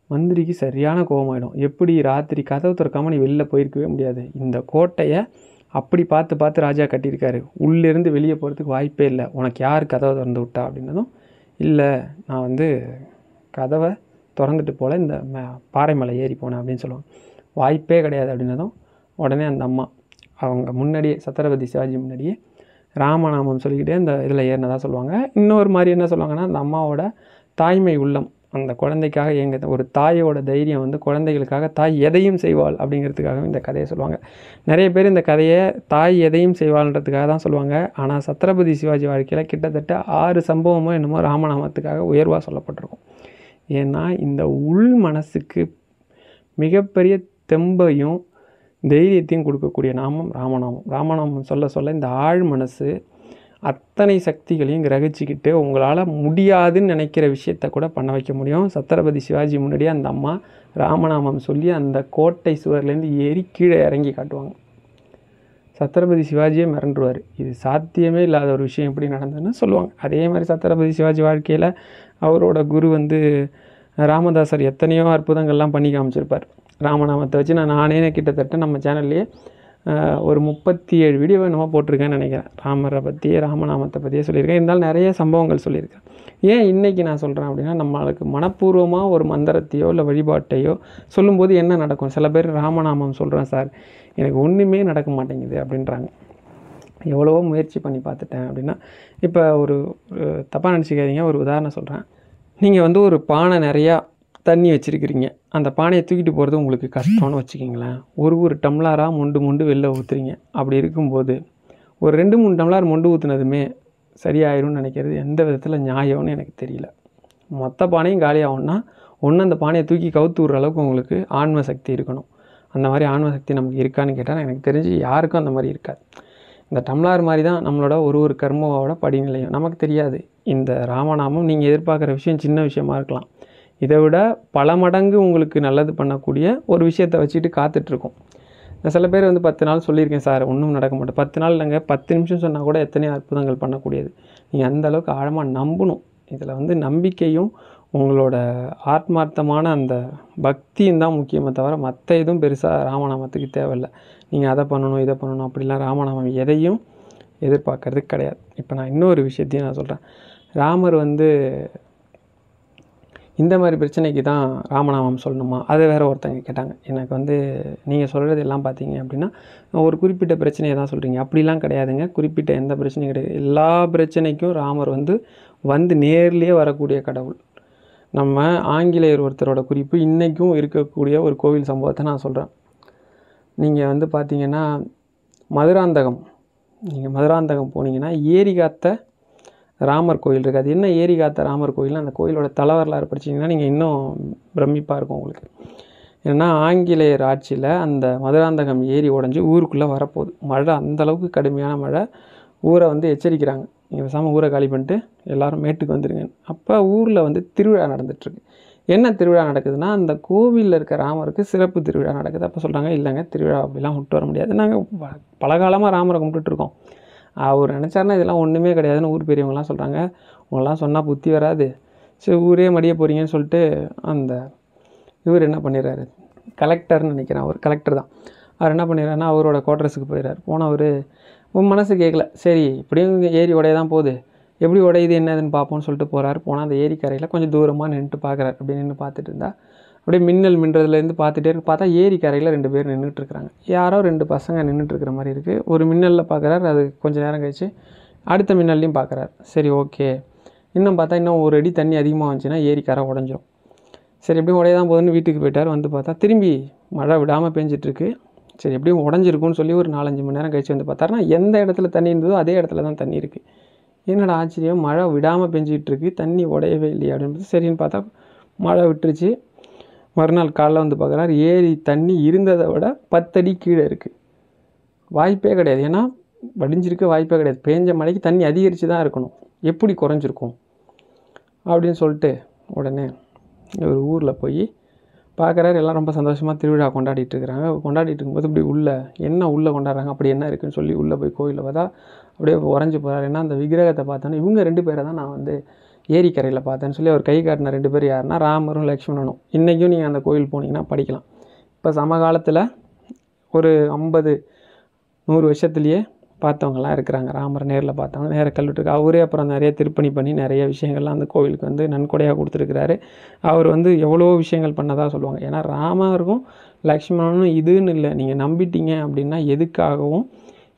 மந்திரிக்கு சரியான கோபமாயிடும். எப்படி ராத்திரி கதவு திறக்காமல் நீ வெளியில் போயிருக்கவே முடியாது, இந்த கோட்டையை அப்படி பார்த்து பார்த்து ராஜா கட்டியிருக்காரு, உள்ளேருந்து வெளியே போகிறதுக்கு வாய்ப்பே இல்லை, உனக்கு யார் கதவை திறந்து விட்டா அப்படின்னதும், இல்லை நான் வந்து கதவை திறந்துட்டு போல் இந்த பாறை மலை ஏறி போனேன் அப்படின்னு சொல்லுவாங்க. வாய்ப்பே கிடையாது அப்படின்னதும் உடனே அந்த அம்மா அவங்க முன்னாடியே சத்ரபதி சிவாஜி முன்னாடியே ராமநாமம் சொல்லிக்கிட்டே இந்த இதில் ஏறினதாக சொல்லுவாங்க. இன்னொரு மாதிரி என்ன சொல்லுவாங்கன்னா, அந்த அம்மாவோட தாய்மை உள்ளம் அந்த குழந்தைக்காக எங்கள் ஒரு தாயோட தைரியம் வந்து குழந்தைகளுக்காக தாய் எதையும் செய்வாள் அப்படிங்கிறதுக்காக இந்த கதையை சொல்லுவாங்க. நிறைய பேர் இந்த கதையை தாய் எதையும் செய்வாள்ன்றதுக்காக தான் சொல்லுவாங்க. ஆனால் சத்ரபதி சிவாஜி வாழ்க்கையில் கிட்டத்தட்ட 6 சம்பவமோ என்னமோ ராமநாமத்துக்காக உயர்வாக சொல்லப்பட்டிருக்கும். ஏன்னா இந்த உள் மனசுக்கு மிகப்பெரிய தெம்பையும் தைரியத்தையும் கொடுக்கக்கூடிய நாமம் ராமநாமம். ராமநாமம் சொல்ல சொல்ல இந்த ஆழ் மனசு அத்தனை சக்திகளையும் கிரகிச்சிக்கிட்டு உங்களால் முடியாதுன்னு நினைக்கிற விஷயத்த கூட பண்ண வைக்க முடியும். சத்ரபதி சிவாஜி முன்னாடியே அந்த அம்மா ராமநாமம் சொல்லி அந்த கோட்டை சுவர்லேருந்து ஏறி கீழே இறங்கி காட்டுவாங்க. சத்ரபதி சிவாஜியே மிரண்டுருவார். இது சாத்தியமே இல்லாத ஒரு விஷயம் எப்படி நடந்ததுன்னு சொல்லுவாங்க. அதே மாதிரி சத்ரபதி சிவாஜி வாழ்க்கையில் அவரோட குரு வந்து ராமதாசர் எத்தனையோ அற்புதங்கள்லாம் பண்ணி காமிச்சிருப்பார். ராமநாமத்தை வச்சு நானே கிட்டத்தட்ட நம்ம சேனல்லையே ஒரு 37 வீடியோ என்னமோ போட்டிருக்கேன்னு நினைக்கிறேன். ராமரை பற்றி ராமநாமத்தை பற்றியே சொல்லியிருக்கேன். இருந்தாலும் நிறைய சம்பவங்கள் சொல்லியிருக்கேன். ஏன் இன்றைக்கி நான் சொல்கிறேன் அப்படின்னா, நம்மளுக்கு மனப்பூர்வமாக ஒரு மந்திரத்தையோ இல்லை வழிபாட்டையோ சொல்லும்போது என்ன நடக்கும்? சில பேர் ராமநாமம் சொல்கிறேன் சார், எனக்கு ஒன்றுமே நடக்க மாட்டேங்குது அப்படின்றாங்க. எவ்வளவோ முயற்சி பண்ணி பார்த்துட்டேன் அப்படின்னா, இப்போ ஒரு தப்பாக நினச்சிக்காதீங்க, ஒரு உதாரணம் சொல்கிறேன். நீங்கள் வந்து ஒரு பானை நிறையா தண்ணி வச்சுருக்கிறீங்க, அந்த பானையை தூக்கிட்டு போகிறது உங்களுக்கு கஷ்டம்னு வச்சுக்கிங்களேன். ஒரு டம்ளராக மொண்டு வெளில ஊற்றுறீங்க. அப்படி இருக்கும்போது ஒரு 2-3 டம்ளர் மொண்டு ஊற்றுனதுமே சரியாயிரும்னு நினைக்கிறது எந்த விதத்தில் நியாயம்னு எனக்கு தெரியல. மொத்த பானையும் காலியாகும்னா ஒன்று அந்த பானையை தூக்கி கவுத்து விடுற அளவுக்கு உங்களுக்கு ஆன்ம சக்தி இருக்கணும். அந்த மாதிரி ஆன்ம சக்தி நமக்கு இருக்கான்னு கேட்டால் எனக்கு தெரிஞ்சு யாருக்கும் அந்த மாதிரி இருக்காது. இந்த டம்ளார் மாதிரி தான் நம்மளோட ஒரு கர்மாவோட படிநிலையும் நமக்கு தெரியாது. இந்த ராமநாமம் நீங்கள் எதிர்பார்க்குற விஷயம் சின்ன விஷயமா இருக்கலாம், இதை விட பல மடங்கு உங்களுக்கு நல்லது பண்ணக்கூடிய ஒரு விஷயத்தை வச்சுட்டு காத்துட்ருக்கோம். சில பேர் வந்து 10 நாள் சொல்லியிருக்கேன் சார், ஒன்றும் நடக்க மாட்டேன். 10 நாள் இல்லைங்க, 10 நிமிஷம் சொன்னால் கூட எத்தனையோ அற்புதங்கள் பண்ணக்கூடியது. நீங்கள் அந்தளவுக்கு ஆழமாக நம்பணும். இதில் வந்து நம்பிக்கையும் உங்களோட ஆத்மார்த்தமான அந்த பக்தியும் தான் முக்கியமே தவிர மற்ற எதுவும் பெருசாக ராமநாமத்துக்கு தேவையில்லை. நீங்கள் அதை பண்ணணும் இதை பண்ணணும் அப்படிலாம் ராமநாமம் எதையும் எதிர்பார்க்கறது கிடையாது. இப்போ நான் இன்னொரு விஷயத்தையும் நான் சொல்கிறேன். ராமர் வந்து இந்த மாதிரி பிரச்சனைக்கு தான் ராமநாமம் சொல்லணுமா? அதை வேறு ஒருத்தங்க கேட்டாங்க. எனக்கு வந்து நீங்கள் சொல்கிறது எல்லாம் பார்த்தீங்க அப்படின்னா ஒரு குறிப்பிட்ட பிரச்சனையை தான் சொல்கிறீங்க. அப்படிலாம் கிடையாதுங்க, குறிப்பிட்ட எந்த பிரச்சனையும் கிடையாது. எல்லா பிரச்சனைக்கும் ராமர் வந்து நேர்லேயே வரக்கூடிய கடவுள். நம்ம ஆங்கிலேயர் ஒருத்தரோட குறிப்பு இன்றைக்கும் இருக்கக்கூடிய ஒரு கோவில் சம்பவத்தை நான் சொல்கிறேன். நீங்கள் வந்து பார்த்தீங்கன்னா மதுராந்தகம், நீங்கள் மதுராந்தகம் போனீங்கன்னா ஏரி காத்த ராமர் கோயில் இருக்குது. அது என்ன ஏரி காத்த ராமர் கோயில்னு அந்த கோயிலோட தலைவரலாறு படிச்சிங்கன்னா நீங்கள் இன்னும் பிரமிப்பாக இருக்கும் உங்களுக்கு. ஏன்னா ஆங்கிலேயர் ஆட்சியில் அந்த மதுராந்தகம் ஏரி உடஞ்சி ஊருக்குள்ளே வரப்போகுது. மழை அந்தளவுக்கு கடுமையான மழை. ஊரை வந்து எச்சரிக்கிறாங்க, நீங்கள் பேசாமல் ஊரை காலி பண்ணிட்டு எல்லோரும் மேட்டுக்கு வந்துடுங்க. அப்போ ஊரில் வந்து திருவிழா நடந்துகிட்ருக்கு. என்ன திருவிழா நடக்குதுன்னா, அந்த கோவிலில் இருக்க ராமருக்கு சிறப்பு திருவிழா நடக்குது. அப்போ சொல்கிறாங்க, இல்லைங்க திருவிழா அப்படிலாம் விட்டு வர முடியாது, நாங்கள் பல காலமாக ராமரை கும்பிட்டுட்ருக்கோம். அவர் நினச்சாருன்னா இதெல்லாம் ஒன்றுமே கிடையாதுன்னு ஊர் பெரியவங்களாம் சொல்கிறாங்க. உங்களாம் சொன்னால் புத்தி வராது, சரி ஊரே மடிய போகிறீங்கன்னு சொல்லிட்டு அந்த இவர் என்ன பண்ணிடுறாரு, கலெக்டர்னு நினைக்கிறேன், அவர் கலெக்டர் தான். அவர் என்ன பண்ணிடுறாருன்னா அவரோட குவார்ட்டர்ஸுக்கு போயிடுறாரு. போனால் அவர் மனசு கேட்கல, சரி இப்படியும் ஏரி உடைய தான் போகுது, எப்படி உடையுது என்னதுன்னு பார்ப்போம்னு சொல்லிட்டு போகிறாரு. போனால் அந்த ஏரிக்கரையில் கொஞ்சம் தூரமாக நின்றுட்டு பார்க்குறாரு. அப்படி நின்று பார்த்துட்டு இருந்தால் அப்படியே மின்னல் மின்றதுலேருந்து பார்த்துட்டே இருக்கு. பார்த்தா ஏரிக்கரையில் 2 பேர் நின்றுட்டுருக்குறாங்க. யாரோ 2 பசங்க நின்றுட்டுருக்கிற மாதிரி இருக்குது. ஒரு மின்னலில் பார்க்குறாரு, அது கொஞ்சம் நேரம் கழிச்சு அடுத்த மின்னல்லையும் பார்க்குறாரு. சரி ஓகே, இன்னும் பார்த்தா இன்னும் ஒரு அடி தண்ணி அதிகமாக வந்துச்சுன்னா ஏரிக்கரை உடஞ்சிரும். சரி எப்படியும் உடைய தான் போகுதுன்னு வீட்டுக்கு போயிட்டார். வந்து பார்த்தா திரும்பி மழை விடாமல் பேஞ்சிட்ருக்கு. சரி எப்படியும் உடஞ்சிருக்குன்னு சொல்லி ஒரு 4-5 மணி நேரம் கழிச்சு வந்து பார்த்தாருன்னா எந்த இடத்துல தண்ணி இருந்ததோ அதே இடத்துல தான் தண்ணி இருக்குது. என்னடா ஆச்சரியம், மழை விடாமல் பெஞ்சிகிட்ருக்கு, தண்ணி உடையவே இல்லையா அப்படின்னு சரின்னு பார்த்தா மழை விட்டுருச்சு. மறுநாள் காலைல வந்து பார்க்குறாரு, ஏரி தண்ணி இருந்ததை விட 10 அடி கீழே இருக்குது. வாய்ப்பே கிடையாது, ஏன்னா வடிஞ்சிருக்க வாய்ப்பே கிடையாது. பேஞ்ச மழைக்கு தண்ணி அதிகரித்து தான் இருக்கணும், எப்படி குறைஞ்சிருக்கும் அப்படின்னு சொல்லிட்டு உடனே ஒரு ஊரில் போய் பார்க்குறாரு. எல்லாம் ரொம்ப சந்தோஷமாக திருவிழா கொண்டாடிட்டு இருக்கிறாங்க. கொண்டாடிட்டு இருக்கும்போது இப்படி உள்ளே கொண்டாடுறாங்க, அப்படி என்ன இருக்குதுன்னு சொல்லி உள்ளே போய் கோயிலில் பார்த்தா அப்படியே உறைஞ்சி போகிறாரு. ஏன்னா அந்த விக்கிரகத்தை பார்த்தோன்னே இவங்க 2 பேரை தான் நான் வந்து ஏரிக்கரையில் பார்த்தேன்னு சொல்லி அவர் கை காட்டின 2 பேர் யாருன்னா ராமரும் லக்ஷ்மணனும். இன்றைக்கும் நீங்கள் அந்த கோயில் போனீங்கன்னா படிக்கலாம். இப்போ சமகாலத்தில் ஒரு 50-100 வருஷத்துலேயே பார்த்தவங்கலாம் இருக்கிறாங்க. ராமரை நேரில் பார்த்தவங்க, நேர கல்வெட்டுருக்கு. அவரே அப்புறம் நிறைய திருப்பணி பண்ணி நிறைய விஷயங்கள்லாம் அந்த கோவிலுக்கு வந்து நன்கொடையாக கொடுத்துருக்கிறாரு. அவர் வந்து எவ்வளோ விஷயங்கள் பண்ணதாக சொல்லுவாங்க. ஏன்னா ராமருக்கும் லக்ஷ்மணனும் இதுன்னு இல்லை, நீங்கள் நம்பிட்டீங்க அப்படின்னா எதுக்காகவும்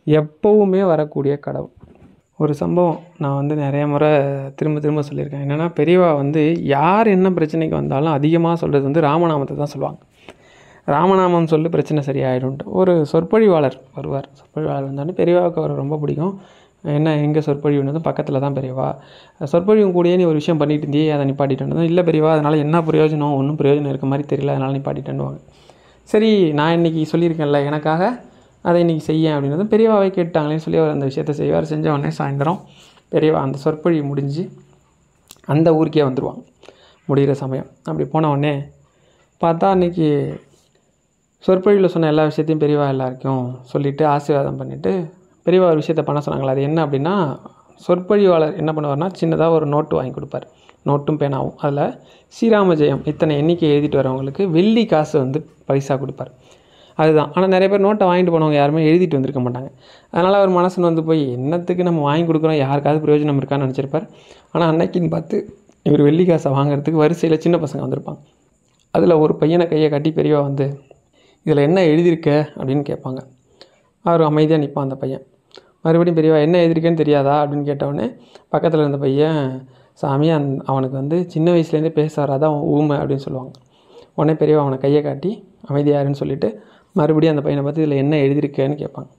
எப்போவுமே வரக்கூடிய கடவுள். ஒரு சம்பவம் நான் வந்து நிறைய முறை திரும்ப சொல்லியிருக்கேன். என்னென்னா பெரியவா வந்து யார் என்ன பிரச்சனைக்கு வந்தாலும் அதிகமாக சொல்கிறது வந்து ராமநாமத்தை தான் சொல்லுவாங்க. ராமநாமம் சொல்லி பிரச்சனை சரியாயிடும்ட்டு ஒரு சொற்பொழிவாளர் வருவார். சொற்பொழிவாளர் வந்தோடனே பெரியவாவுக்கு அவர் ரொம்ப பிடிக்கும். என்ன எங்கே சொற்பொழிவுனதும் பக்கத்தில் தான் பெரியவா. சொற்பொழிவு கூடயே நீ ஒரு விஷயம் பண்ணிட்டு இருந்தியே, அதை நிப்பாட்டிட்டு இல்லை பெரியவா, அதனால் என்ன பிரயோஜனம், ஒன்றும் பிரயோஜனம் இருக்க மாதிரி தெரியல, அதனால் நிப்பாட்டிட்டுவாங்க. சரி நான் இன்றைக்கி சொல்லியிருக்கேன்ல எனக்காக அதை இன்றைக்கி செய்ய அப்படின்னதும் பெரியவாவை கேட்டாங்களேன்னு சொல்லி அவர் அந்த விஷயத்தை செய்வார். செஞ்ச உடனே சாயந்தரம் பெரியவா அந்த சொற்பொழிவு முடிஞ்சு அந்த ஊருக்கே வந்துடுவாங்க முடிகிற சமயம். அப்படி போன உடனே பார்த்தா அன்றைக்கி சொற்பொழிவில் சொன்ன எல்லா விஷயத்தையும் பெரியவா எல்லாருக்கும் சொல்லிவிட்டு ஆசீர்வாதம் பண்ணிவிட்டு பெரியவா ஒரு விஷயத்தை பண்ண சொன்னாங்களா. அது என்ன அப்படின்னா, சொற்பொழிவாளர் என்ன பண்ணுவார்னா சின்னதாக ஒரு நோட்டு வாங்கி கொடுப்பார், நோட்டும் பேனாவும். அதில் ஸ்ரீராம ஜெயம் இத்தனை எண்ணிக்கை எழுதிட்டு வரவங்களுக்கு வெள்ளி காசு வந்து பரிசாக கொடுப்பார். அதுதான். ஆனால் நிறைய பேர் நோட்டை வாங்கிட்டு போனவங்க யாருமே எழுதிட்டு வந்திருக்க மாட்டாங்க. அதனால் அவர் மனசுன்னு வந்து போய் என்னத்துக்கு நம்ம வாங்கி கொடுக்குறோம், யாருக்காவது பிரயோஜனம் இருக்கான்னு நினச்சிருப்பார். ஆனால் அன்னைக்குன்னு பார்த்து இவர் வெள்ளி காசை வாங்குறதுக்கு வரிசையில் சின்ன பசங்க வந்திருப்பாங்க. அதில் ஒரு பையனை கையை கட்டி பெரியவா வந்து இதில் என்ன எழுதியிருக்க அப்படின்னு கேட்பாங்க. அவர் அமைதியாக நிற்பான் அந்த பையன். மறுபடியும் பெரியவா என்ன எழுதியிருக்கேன்னு தெரியாதா அப்படின்னு கேட்டவுடனே பக்கத்தில் இருந்த பையன், சாமி அவனுக்கு வந்து சின்ன வயசுலேருந்தே பேச வராதான் ஊமை அப்படின்னு சொல்லுவாங்க. உடனே பெரியவா அவனை கையை காட்டி அமைதியாருன்னு சொல்லிவிட்டு மறுபடியும் அந்த பையனை பார்த்து இதில் என்ன எழுதியிருக்கேன்னு கேட்பாங்க.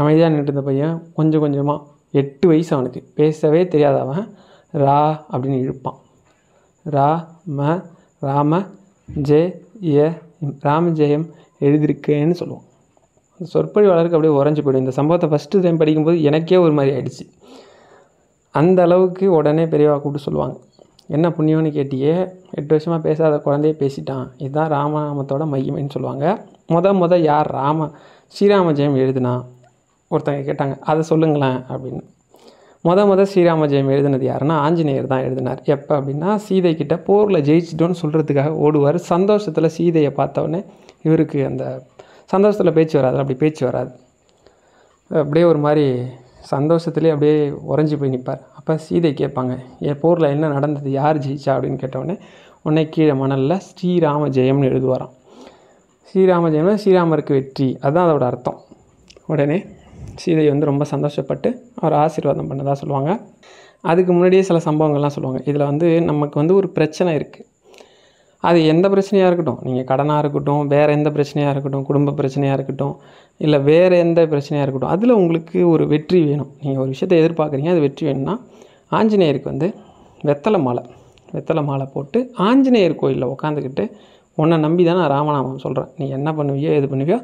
அமைதியாக நின்றுட்டு இருந்த பையன் கொஞ்சம் கொஞ்சமாக 8 வயசு அவனுக்கு, பேசவே தெரியாதவன் ரா அப்படின்னு இழுப்பான். ரா ம ராம ஜெய ராமஜெயம் எழுதியிருக்கேன்னு சொல்லுவான். அந்த சொற்பொழிவாளருக்கு அப்படியே உறைஞ்சி போய்டும். இந்த சம்பவத்தை ஃபஸ்ட்டு டைம் படிக்கும்போது எனக்கே ஒரு மாதிரி ஆயிடுச்சு. அந்த அளவுக்கு உடனே பெரியவா கூப்பிட்டு சொல்லுவாங்க, என்ன புண்ணியம்னு கேட்டியே, 8 வருஷமாக பேசாத குழந்தைய பேசிட்டான், இதுதான் ராமநாமத்தோட மையமைன்னு சொல்லுவாங்க. முத யார் ஸ்ரீராம ஜெயம் எழுதுனா ஒருத்தங்க கேட்டாங்க, அதை சொல்லுங்களேன் அப்படின்னு. முத ஸ்ரீராம ஜெயம் எழுதுனது யாருன்னா ஆஞ்சநேயர் தான் எழுதினார். எப்போ அப்படின்னா சீதை கிட்ட போரில் ஜெயிச்சிட்டோன்னு சொல்கிறதுக்காக ஓடுவார். சந்தோஷத்தில் சீதையை பார்த்தோன்னே இவருக்கு அந்த சந்தோஷத்தில் பேச்சு வராது, அப்படி பேச்சு வராது, அப்படியே ஒரு மாதிரி சந்தோஷத்துலேயே அப்படியே உறைஞ்சி போய் நிற்பார். அப்போ சீதை கேட்பாங்க, என் போரில் என்ன நடந்தது, யார் ஜெயிச்சா அப்படின்னு உடனே கீழே மணலில் ஸ்ரீராம ஜெயம்னு எழுதுவாராம். ஸ்ரீராம ஜெயம்னா ஸ்ரீராமருக்கு வெற்றி, அதுதான் அதோட அர்த்தம். உடனே சீதை வந்து ரொம்ப சந்தோஷப்பட்டு அவர் ஆசீர்வாதம் பண்ணதாக சொல்லுவாங்க. அதுக்கு முன்னாடியே சில சம்பவங்கள்லாம் சொல்லுவாங்க. இதில் வந்து நமக்கு வந்து ஒரு பிரச்சனை இருக்குது. அது எந்த பிரச்சனையாக இருக்கட்டும், நீங்கள் கடனாக இருக்கட்டும், வேறு எந்த பிரச்சனையாக இருக்கட்டும், குடும்ப பிரச்சனையாக இருக்கட்டும், இல்லை வேறு எந்த பிரச்சனையாக இருக்கட்டும், அதில் உங்களுக்கு ஒரு வெற்றி வேணும். நீங்கள் ஒரு விஷயத்தை எதிர்பார்க்குறீங்க, அது வெற்றி வேணும்னா ஆஞ்சநேயருக்கு வந்து வெத்தலை மாலை போட்டு ஆஞ்சநேயர் கோயிலில் உட்காந்துக்கிட்டு, உன்னை நம்பி தான் நான் ராமநாமம் சொல்கிறேன், நீ என்ன பண்ணுவியோ எது பண்ணுவியோ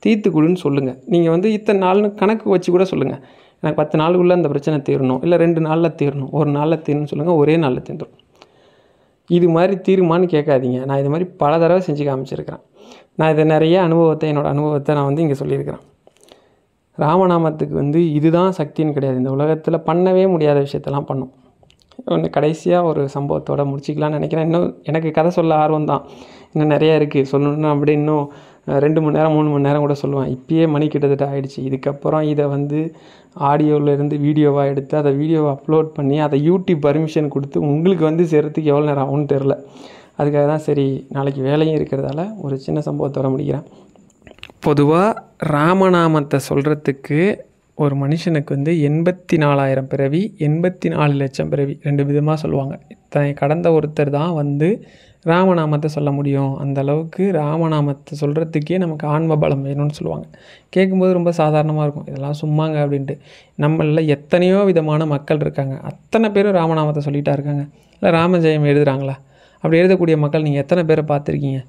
தீர்த்து கொடுன்னு சொல்லுங்கள். நீங்கள் வந்து இத்தனை நாள்னு கணக்கு வச்சு கூட சொல்லுங்கள். எனக்கு 10 நாளுக்குள்ளே அந்த பிரச்சனை தீரணும், இல்லை 2 நாளில் தீரணும், 1 நாளில் தீரணும்னு சொல்லுங்கள். ஒரே நாளில் தீர்ந்துடும். இது மாதிரி தீருமான்னு கேட்காதீங்க. நான் இது மாதிரி பல தடவை செஞ்சு காமிச்சிருக்கிறேன். நான் இதை நிறைய என்னோடய அனுபவத்தை நான் வந்து இங்கே சொல்லியிருக்கிறேன். ராமநாமத்துக்கு வந்து இதுதான் சக்தின்னு கிடையாது. இந்த உலகத்தில் பண்ணவே முடியாத விஷயத்தெல்லாம் பண்ணும். ஒன்று கடைசியாக ஒரு சம்பவத்தோடு முடிச்சிக்கலாம்னு நினைக்கிறேன். இன்னும் எனக்கு கதை சொல்ல ஆர்வம் தான், இன்னும் நிறையா இருக்குது சொல்லணுன்னா. அப்படி இன்னும் 2 மணி நேரம் 3 மணி நேரம் கூட சொல்லுவேன். இப்பயே மணி கிட்டத்தட்ட ஆகிடுச்சு. இதுக்கப்புறம் இதை வந்து ஆடியோவிலேருந்து வீடியோவாக எடுத்து அதை வீடியோவை அப்லோட் பண்ணி அதை யூடியூப் பர்மிஷன் கொடுத்து உங்களுக்கு வந்து சேர்கிறதுக்கு எவ்வளோ நேரம் ஆகும்னு தெரில. அதுக்காக தான் சரி, நாளைக்கு வேலையும் இருக்கிறதால ஒரு சின்ன சம்பவத்தோட முடிக்கிறேன். பொதுவாக ராமநாமத்தை சொல்கிறதுக்கு ஒரு மனுஷனுக்கு வந்து 84,000 பிறவி, 84 லட்சம் பிறவி, 2 விதமாக சொல்லுவாங்க. இத்தனை கடந்த ஒருத்தர் தான் வந்து ராமநாமத்தை சொல்ல முடியும். அந்த அளவுக்கு ராமநாமத்தை சொல்கிறதுக்கே நமக்கு ஆன்ம பலம் வேணும்னு சொல்லுவாங்க. கேட்கும்போது ரொம்ப சாதாரணமாக இருக்கும், இதெல்லாம் சும்மாங்க அப்படின்ட்டு. நம்மளில் எத்தனையோ விதமான மக்கள் இருக்காங்க. அத்தனை பேரும் ராமநாமத்தை சொல்லிகிட்டா இருக்காங்க. இல்லை ராமஜெயம் எழுதுகிறாங்களா? அப்படி எழுதக்கூடிய மக்கள் நீங்கள் எத்தனை பேரை பார்த்துருக்கீங்க?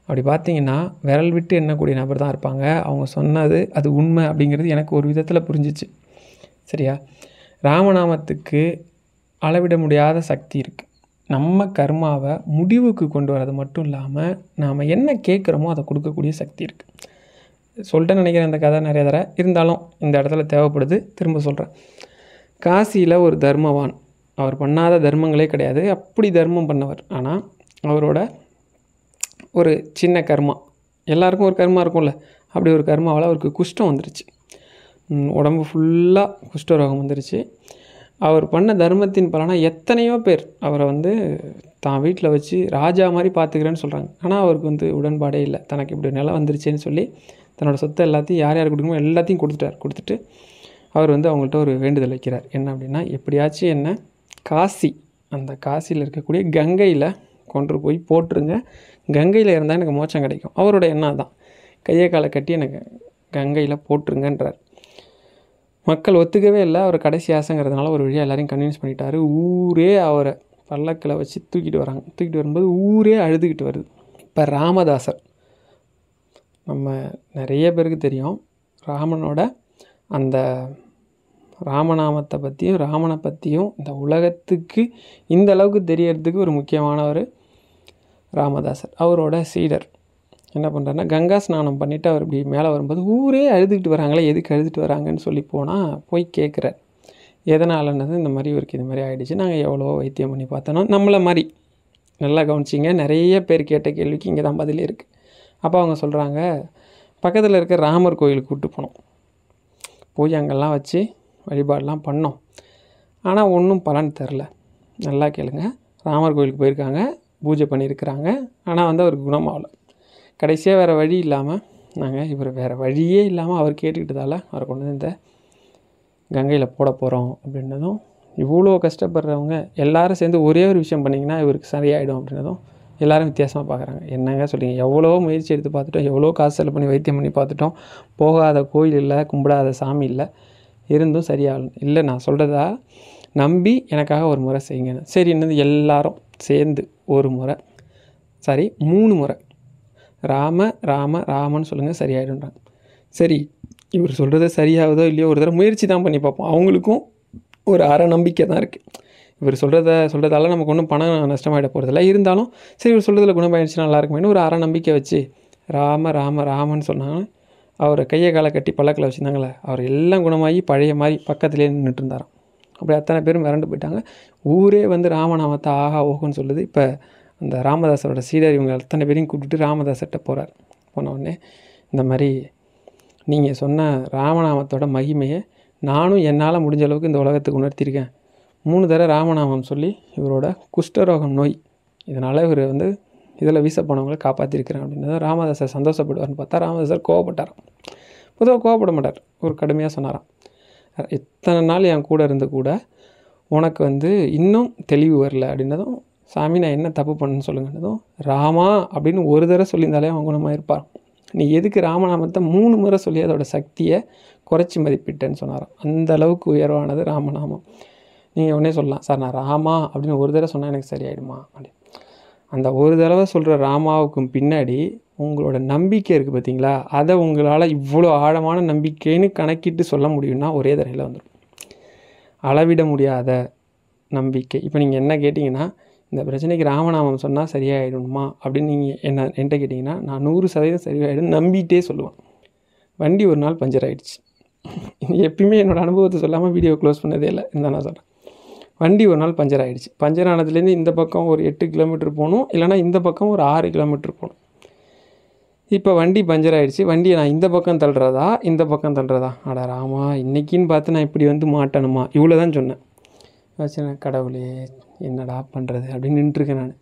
அப்படி பார்த்தீங்கன்னா விரல் விட்டு எண்ணக்கூடிய நபர் தான் இருப்பாங்க. அவங்க சொன்னது அது உண்மை அப்படிங்கிறது எனக்கு ஒரு விதத்தில் புரிஞ்சிச்சு. சரியா? ராமநாமத்துக்கு அளவிட முடியாத சக்தி இருக்குது. நம்ம கர்மாவை முடிவுக்கு கொண்டு வரது மட்டும் இல்லாமல் நாம் என்ன கேட்குறோமோ அதை கொடுக்கக்கூடிய சக்தி இருக்குது. சொல்லிட்டேன்னு நினைக்கிறேன் இந்த கதை நிறைய தடவை, இருந்தாலும் இந்த இடத்துல தேவைப்படுது, திரும்ப சொல்கிறேன். காசியில் ஒரு தர்மவான், அவர் பண்ணாத தர்மங்களே கிடையாது, அப்படி தர்மம் பண்ணவர். ஆனால் அவரோட ஒரு சின்ன கர்மா, எல்லாருக்கும் ஒரு கர்மா இருக்கும்ல, அப்படி ஒரு கர்மாவால் அவருக்கு குஷ்டம் வந்துருச்சு. உடம்பு ஃபுல்லாக குஷ்டரோகம் வந்துருச்சு. அவர் பண்ண தர்மத்தின் பலனாக எத்தனையோ பேர் அவரை வந்து தான் வீட்டில் வச்சு ராஜா மாதிரி பார்த்துக்கிறேன்னு சொல்கிறாங்க. ஆனால் அவருக்கு வந்து உடன்பாடே இல்லை. தனக்கு இப்படி நிலம் வந்துருச்சேன்னு சொல்லி தன்னோட சொத்தை எல்லாத்தையும் யார் யார் கொடுக்கணுமோ எல்லாத்தையும் கொடுத்துட்டு அவர் வந்து அவங்கள்ட்ட ஒரு வேண்டுதல் வைக்கிறார். என்ன அப்படின்னா, எப்படியாச்சும் என்ன அந்த காசியில் இருக்கக்கூடிய கங்கையில் கொண்டு போய் போட்டுருங்க, கங்கையில் இருந்தால் எனக்கு மோட்சம் கிடைக்கும். அவரோட எண்ணம் தான், கையை காலை கட்டி எனக்கு கங்கையில் போட்டுருங்கன்றார். மக்கள் ஒத்துக்கவே இல்லை. அவர் கடைசி ஆசைங்கிறதுனால ஒரு வழியாக எல்லாரையும் கன்வின்ஸ் பண்ணிட்டார். ஊரே அவரை பல்லக்கில் வச்சு தூக்கிட்டு வரும்போது ஊரே அழுதுகிட்டு வருது. இப்போ ராமதாசர், நம்ம நிறைய பேருக்கு தெரியும், ராமனோட அந்த ராமநாமத்தை பற்றியும் ராமனை பற்றியும் இந்த உலகத்துக்கு இந்த அளவுக்கு தெரியறதுக்கு ஒரு முக்கியமானவர் ராமதாசர். அவரோட சீடர் என்ன பண்ணுறாருன்னா, கங்கா ஸ்நானம் பண்ணிவிட்டு அவர் இப்படி மேலே வரும்போது ஊரே அழுதுகிட்டு வராங்களே, எதுக்கு அழுதுட்டு வராங்கன்னு சொல்லி போய் கேட்குறார். எதனாலன்னது, இந்த மாதிரி இவருக்கு இது மாதிரி ஆகிடுச்சு, நாங்கள் எவ்வளோ வைத்தியம் பண்ணி பார்த்தோன்னா நம்மளை மாதிரி நல்லா கவனிச்சிங்க, நிறைய பேர் கேட்ட கேள்விக்கு இங்கே தான் பதிலே இருக்குது. அப்போ அவங்க சொல்கிறாங்க, பக்கத்தில் இருக்க ராமர் கோயிலுக்கு கூப்பிட்டு போனோம், போய் அங்கெல்லாம் வச்சு வழிபாடெலாம் பண்ணோம், ஆனால் ஒன்றும் பலன் தெரில. நல்லா கேளுங்க, ராமர் கோயிலுக்கு போயிருக்காங்க, பூஜை பண்ணியிருக்கிறாங்க, ஆனால் வந்து அவருக்கு குணமாகலை. கடைசியாக வேறு வழி இல்லாமல் இவர் வேறு வழியே இல்லாமல் அவர் கேட்டுக்கிட்டதால் அவரை கொண்டு வந்து இந்த கங்கையில் போட போகிறோம் அப்படின்னதும், இவ்வளோ கஷ்டப்படுறவங்க எல்லோரும் சேர்ந்து ஒரே ஒரு விஷயம் பண்ணிங்கன்னா இவருக்கு சரியாயிடும் அப்படின்னதும் எல்லோரும் வித்தியாசமாக பார்க்குறாங்க. என்னங்க சொல்கிறீங்க, எவ்வளோ முயற்சி எடுத்து பார்த்துட்டோம், எவ்வளோ காசு செலவு பண்ணி வைத்தியம் பண்ணி பார்த்துட்டோம், போகாத கோயில் இல்லை, கும்பிடாத சாமி இல்லை, இருந்தும் சரியாகணும். இல்லை, நான் சொல்கிறதா நம்பி எனக்காக ஒரு முறை செய்யுங்க. சரி, என்னது எல்லாரும் சேர்ந்து ஒரு முறை 3 முறை ராமன்னு சொல்லுங்கள் சரியாயிடுன்றாங்க. சரி, இவர் சொல்கிறது சரியாகுதோ இல்லையோ ஒரு தடவை முயற்சி தான் பண்ணி பார்ப்போம். அவங்களுக்கும் ஒரு அரை நம்பிக்கை தான் இருக்குது. இவர் சொல்கிறதால நமக்கு ஒன்றும் பணம் நஷ்டமாகிட போகிறதில்ல, இருந்தாலும் சரி இவர் சொல்கிறதுல குணமாயிடுச்சுன்னா நல்லா இருக்குமேனு ஒரு அரை நம்பிக்கை வச்சு ராமன்னு சொன்னாங்க. அவரை கையை காலை கட்டி பல்லக்கில் வச்சுருந்தாங்களே, அவர் எல்லாம் குணமாகி பழைய மாதிரி பக்கத்துலேயே நின்றுட்டு இருந்தாராம். அப்படி அத்தனை பேரும் மிரண்டு போயிட்டாங்க. ஊரே வந்து ராமநாமத்தை ஆஹா ஓஹோன்னு சொல்லுது. இப்போ அந்த ராமதாசரோட சீடர் இவங்க அத்தனை பேரையும் கூப்பிட்டுட்டு ராமதாசர்கிட்ட போகிறார். போனவுடனே, இந்த மாதிரி நீங்கள் சொன்ன ராமநாமத்தோட மகிமையை நானும் என்னால் முடிஞ்ச அளவுக்கு இந்த உலகத்துக்கு உணர்த்தியிருக்கேன். 3 தடவை ராமநாமம் சொல்லி இவரோட குஷ்டரோகம் நோய் இதனால் இவர் வந்து இதில் வீச போனவங்களை காப்பாற்றிருக்கிறேன் அப்படின்னு ராமதாசர் சந்தோஷப்படுவார்னு பார்த்தா ராமதாசர் கோவப்பட்டார். பொதுவாக கோவப்பட மாட்டார், ஒரு கடுமையாக சொன்னாராம், இத்தனை நாள் என் கூட இருந்து கூட உனக்கு வந்து இன்னும் தெளிவு வரல அப்படின்னதும், சாமி நான் என்ன தப்பு பண்ணேன்னு சொல்லுங்கன்னதும், ராமா அப்படின்னு ஒரு தடவை சொல்லியிருந்தாலே அவன் குணமாக இருப்பான். நீ எதுக்கு ராமநாமத்தை 3 முறை சொல்லி அதோட சக்தியை குறைச்சி மதிப்பிட்டேன்னு சொன்னாராம். அந்த அளவுக்கு உயர்வானது ராமநாமம். நீங்கள் உடனே சொல்லலாம், சார் நான் ராமா அப்படின்னு ஒரு தடவை சொன்னால் எனக்கு சரியாயிடுமா அப்படின்னு. அந்த ஒரு தடவை சொல்கிற ராமாவுக்கும் பின்னாடி உங்களோட நம்பிக்கை இருக்குது பார்த்தீங்களா, அதை உங்களால் இவ்வளோ ஆழமான நம்பிக்கைன்னு கணக்கிட்டு சொல்ல முடியும்னா ஒரே தடவையில் வந்துடும். அளவிட முடியாத நம்பிக்கை. இப்போ நீங்கள் என்ன கேட்டிங்கன்னா, இந்த பிரச்சனைக்கு ராமநாமம் சொன்னால் சரியாயிடுமா அப்படின்னு நீங்கள் என்கிட்ட கேட்டிங்கன்னா, நான் 100% சரியாயிடும் நம்பிகிட்டே சொல்லுவேன். வண்டி ஒரு நாள் பஞ்சர் ஆகிடுச்சு. எப்பயுமே என்னோடய அனுபவத்தை சொல்லாமல் வீடியோ க்ளோஸ் பண்ணதே இல்லை, இருந்தால் நான் சொல்கிறேன். வண்டி ஒரு நாள் பஞ்சர் ஆகிடுச்சு. பஞ்சர் ஆனதுலேருந்து இந்த பக்கம் ஒரு 8 கிலோமீட்டர் போகணும், இல்லைனா இந்த பக்கம் ஒரு 6 கிலோமீட்டர் போகணும். இப்போ வண்டி பஞ்சர் ஆகிடுச்சு. வண்டியை நான் இந்த பக்கம் தள்ளுறதா இந்த பக்கம் தள்ளுறதா? அட ராமா, இன்றைக்கின்னு பார்த்து நான் இப்படி வந்து மாட்டணுமா? இவ்வளோ தான் சொன்னேன். வச்சுனேன், கடவுளே என்னடா பண்ணுறது அப்படின்னு நின்றுருக்கேன் நான்.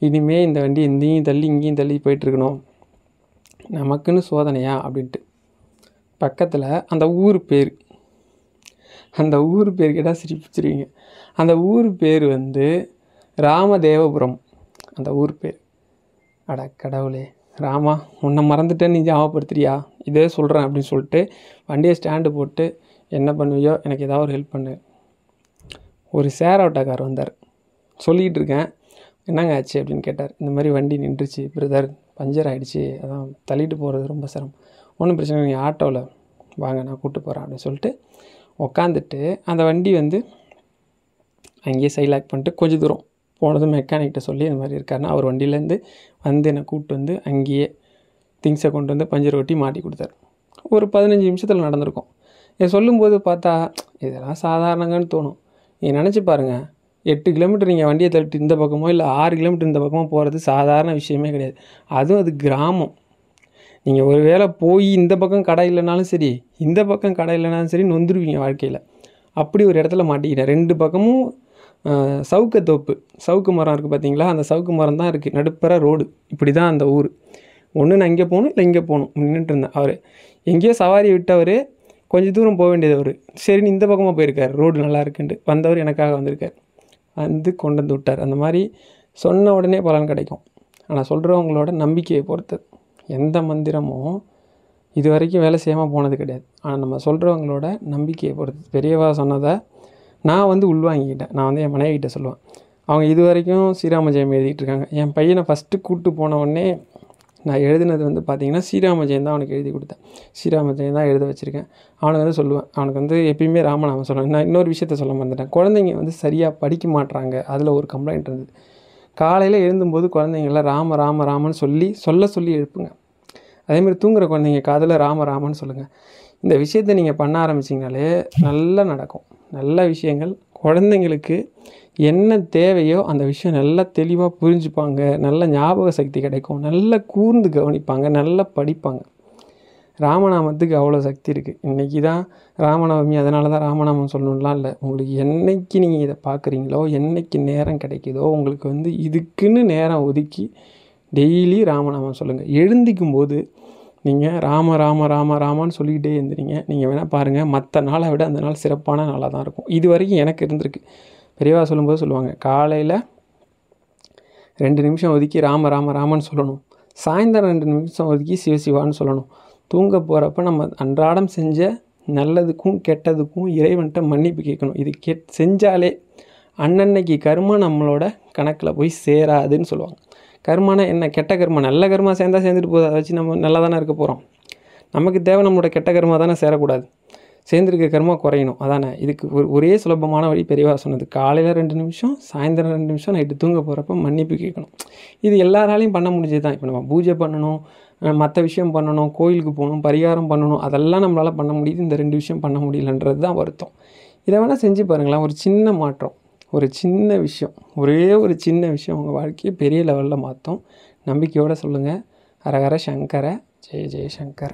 இனிமேல் இந்த வண்டி இங்கேயும் தள்ளி இங்கேயும் தள்ளி போயிட்டுருக்கணும், நமக்குன்னு சோதனையா அப்படின்ட்டு. பக்கத்தில் அந்த ஊர் பேர் கேட்டால் சிரிப்பிச்சிருவீங்க. அந்த ஊர் பேர் வந்து ராமதேவபுரம். அந்த ஊர் பேர். அட கடவுளே, ராமா உன்னை மறந்துட்டேன்னு நீ ஞாபகப்படுத்துறியா, இதே சொல்கிறேன் அப்படின்னு சொல்லிட்டு வண்டியை ஸ்டாண்டு போட்டு, என்ன பண்ணுவியோ எனக்கு ஏதாவது ஒரு ஹெல்ப் பண்ணு. ஒரு ஷேர் ஆட்டோக்கார் வந்தார். சொல்லிகிட்டு இருக்கேன், என்னங்க ஆச்சு அப்படின்னு கேட்டார். இந்த மாதிரி வண்டி நின்றுச்சு பிரதர், பஞ்சர் ஆகிடுச்சு, அதான் தள்ளிட்டு போகிறது ரொம்ப சிரமம். ஒன்றும் பிரச்சனை, நீங்கள் ஆட்டோவில் வாங்க நான் கூப்பிட்டு போகிறேன் அப்படின்னு சொல்லிட்டு உக்காந்துட்டு, அந்த வண்டி வந்து அங்கேயே சைலாக் பண்ணிட்டு கொஞ்சம் தூரம் போனதும் மெக்கானிக்கிட்ட சொல்லி இந்த மாதிரி இருக்காருன்னா அவர் வண்டியிலேருந்து வந்து என்னை கூப்பிட்டு வந்து அங்கேயே திங்ஸை கொண்டு வந்து பஞ்சர் ஒட்டி மாட்டி கொடுத்தாரு. ஒரு 15 நிமிஷத்தில் நடந்திருக்கும். இதை சொல்லும்போது பார்த்தா இதெல்லாம் சாதாரணங்கன்னு தோணும். நீங்கள் நினச்சி பாருங்கள், 8 கிலோமீட்டர் நீங்கள் வண்டியை தள்ளிட்டு இந்த பக்கமோ இல்லை 6 கிலோமீட்டர் இந்த பக்கமோ போகிறது சாதாரண விஷயமே கிடையாது. அதுவும் அது கிராமம். நீங்கள் ஒரு வேளை போய் இந்த பக்கம் கடை இல்லைனாலும் சரி, இந்த பக்கம் கடை இல்லைனாலும் சரி, நொந்துருவீங்க வாழ்க்கையில். அப்படி ஒரு இடத்துல மாட்டிக்கிட்டேன். 2 பக்கமும் சவுக்கு மரம் இருக்குது பார்த்தீங்களா, அந்த சவுக்கு மரம் தான் இருக்குது, நடுப்பற ரோடு. இப்படி தான் அந்த ஊர். ஒன்று நான் இங்கே போகணும் இல்லை இங்கே போகணும் நின்றுட்டு இருந்தேன். அவர் எங்கேயோ சவாரி விட்டவர், கொஞ்சம் தூரம் போக வேண்டியது அவர். சரின்னு இந்த பக்கமாக போயிருக்கார், ரோடு நல்லா இருக்குன்ட்டு. வந்தவர் எனக்காக வந்திருக்கார், வந்து கொண்டு வந்து விட்டார். அந்த மாதிரி சொன்ன உடனே பலன் கிடைக்கும். ஆனால் சொல்கிறவங்களோட நம்பிக்கையை பொறுத்தது. எந்த மந்திரமும் இது வரைக்கும் வேலை செய்யாமல் போனது கிடையாது. ஆனால் நம்ம சொல்கிறவங்களோட நம்பிக்கையை பொறுத்து. பெரியவா சொன்னதை நான் வந்து உள்வாங்கிக்கிட்டேன். நான் வந்து என் மனைவிகிட்ட சொல்லுவேன். அவங்க இது வரைக்கும் ஸ்ரீராம ஜெயம் எழுதிட்டு இருக்காங்க. என் பையனை ஃபஸ்ட்டு கூப்பிட்டு போன உடனே நான் எழுதினது வந்து பார்த்திங்கன்னா ஸ்ரீராம ஜெயம் தான் அவனுக்கு எழுதி கொடுத்தேன். ஸ்ரீராம ஜெயம் தான் எழுத வச்சுருக்கேன். அவனுக்கு வந்து சொல்லுவேன், அவனுக்கு வந்து எப்பயுமே ராமநாமம் சொல்லுவேன். நான் இன்னொரு விஷயத்த சொல்ல மறந்துட்டேன். குழந்தைங்க வந்து சரியாக படிக்க மாட்றாங்க, அதில் ஒரு கம்ப்ளைண்ட் இருந்தது. காலையில் எழுந்தும்போது குழந்தைங்கள ராமன்னு சொல்லி எழுப்புங்க. அதேமாதிரி தூங்குகிற குழந்தைங்க காதில் ராமன்னு சொல்லுங்கள். இந்த விஷயத்தை நீங்கள் பண்ண ஆரம்பிச்சிங்கனாலே நல்லா நடக்கும். நல்ல விஷயங்கள் குழந்தைங்களுக்கு என்ன தேவையோ அந்த விஷயம் நல்லா தெளிவாக புரிஞ்சுப்பாங்க, நல்ல ஞாபக சக்தி கிடைக்கும், நல்லா கூர்ந்து கவனிப்பாங்க, நல்லா படிப்பாங்க. ராமநாமத்துக்கு அவ்வளோ சக்தி இருக்குது. இன்றைக்கி தான் ராமநவமி, அதனால தான் ராமநாமம் சொல்லணும்லாம் இல்லை. உங்களுக்கு என்றைக்கு நீங்கள் இதை பார்க்குறீங்களோ, என்றைக்கு நேரம் கிடைக்குதோ, உங்களுக்கு வந்து இதுக்குன்னு நேரம் ஒதுக்கி டெய்லி ராமநாமம் சொல்லுங்கள். எழுந்திக்கும் போது நீங்கள் ராமான்னு சொல்லிக்கிட்டே இருந்துறீங்க. நீங்கள் வேணால் பாருங்கள், மற்ற நாளை விட அந்த நாள் சிறப்பான நாளாக தான் இருக்கும். இது வரைக்கும் எனக்கு இருந்திருக்கு. பெரியவா சொல்லும்போது சொல்லுவாங்க, காலையில் 2 நிமிஷம் ஒதுக்கி ராமன்னு சொல்லணும், சாயந்தரம் 2 நிமிஷம் ஒதுக்கி சிவசிவான்னு சொல்லணும். தூங்க போகிறப்ப நம்ம அன்றாடம் செஞ்ச நல்லதுக்கும் கெட்டதுக்கும் இறைவன்கிட்ட மன்னிப்பு கேட்கணும். இது செஞ்சாலே அன்னன்னைக்கு கர்மா நம்மளோட கணக்கில் போய் சேராதுன்னு சொல்லுவாங்க. கர்மானா என்ன? கெட்ட கர்மா. நல்ல கர்மா சேர்ந்துட்டு போகுது, அதை வச்சு நம்ம நல்லா தானே இருக்க போகிறோம். நமக்கு தேவை நம்மளோட கெட்ட கர்மா தானே சேரக்கூடாது, சேர்ந்துருக்க கர்மா குறையணும். அதானே இதுக்கு ஒரே சுலபமான வழி பெரியவா சொன்னது. காலையில் 2 நிமிஷம், சாயந்தரம் 2 நிமிஷம், நைட்டு தூங்க போகிறப்ப மன்னிப்பு கேட்கணும். இது எல்லாராலையும் பண்ண முடிஞ்சது தான். இப்போ நம்ம பூஜை பண்ணணும், மற்ற விஷயம் பண்ணணும், கோயிலுக்கு போகணும், பரிகாரம் பண்ணணும், அதெல்லாம் நம்மளால் பண்ண முடியுது. இந்த 2 விஷயம் பண்ண முடியலன்றது தான் வருத்தம். இதை வேணால் செஞ்சு பாருங்களேன். ஒரு சின்ன மாற்றம், ஒரு சின்ன விஷயம், ஒரே ஒரு சின்ன விஷயம் உங்கள் வாழ்க்கையை பெரிய லெவலில் மாற்றும். நம்பிக்கையோடு சொல்லுங்கள். ஹரஹர சங்கர, ஜெய ஜெய சங்கர.